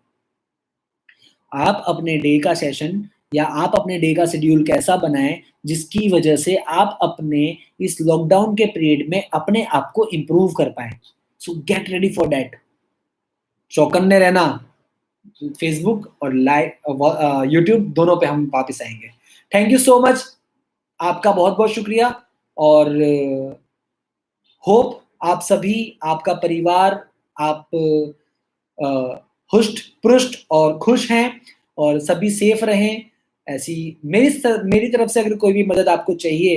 आप अपने डे का सेशन या आप अपने डे का शेड्यूल कैसा बनाएँ जिसकी वजह से आप अपने इस लॉकडाउन के पीरियड में अपने आप को इम्प्रूव कर पाएँ। सो गेट रेडी फॉर दैट। चौकन्ने रहना। फेसबुक और यूट्यूब दोनों पे हम वापस आएँगे। Thank you so much. आपका बहुत-बहुत शुक्रिया और होप आप सभी, आपका परिवार, आप हुष्ट-पुष्ट और खुश हैं और सभी सेफ रहें। ऐसी मेरी तरफ से अगर कोई भी मदद आपको चाहिए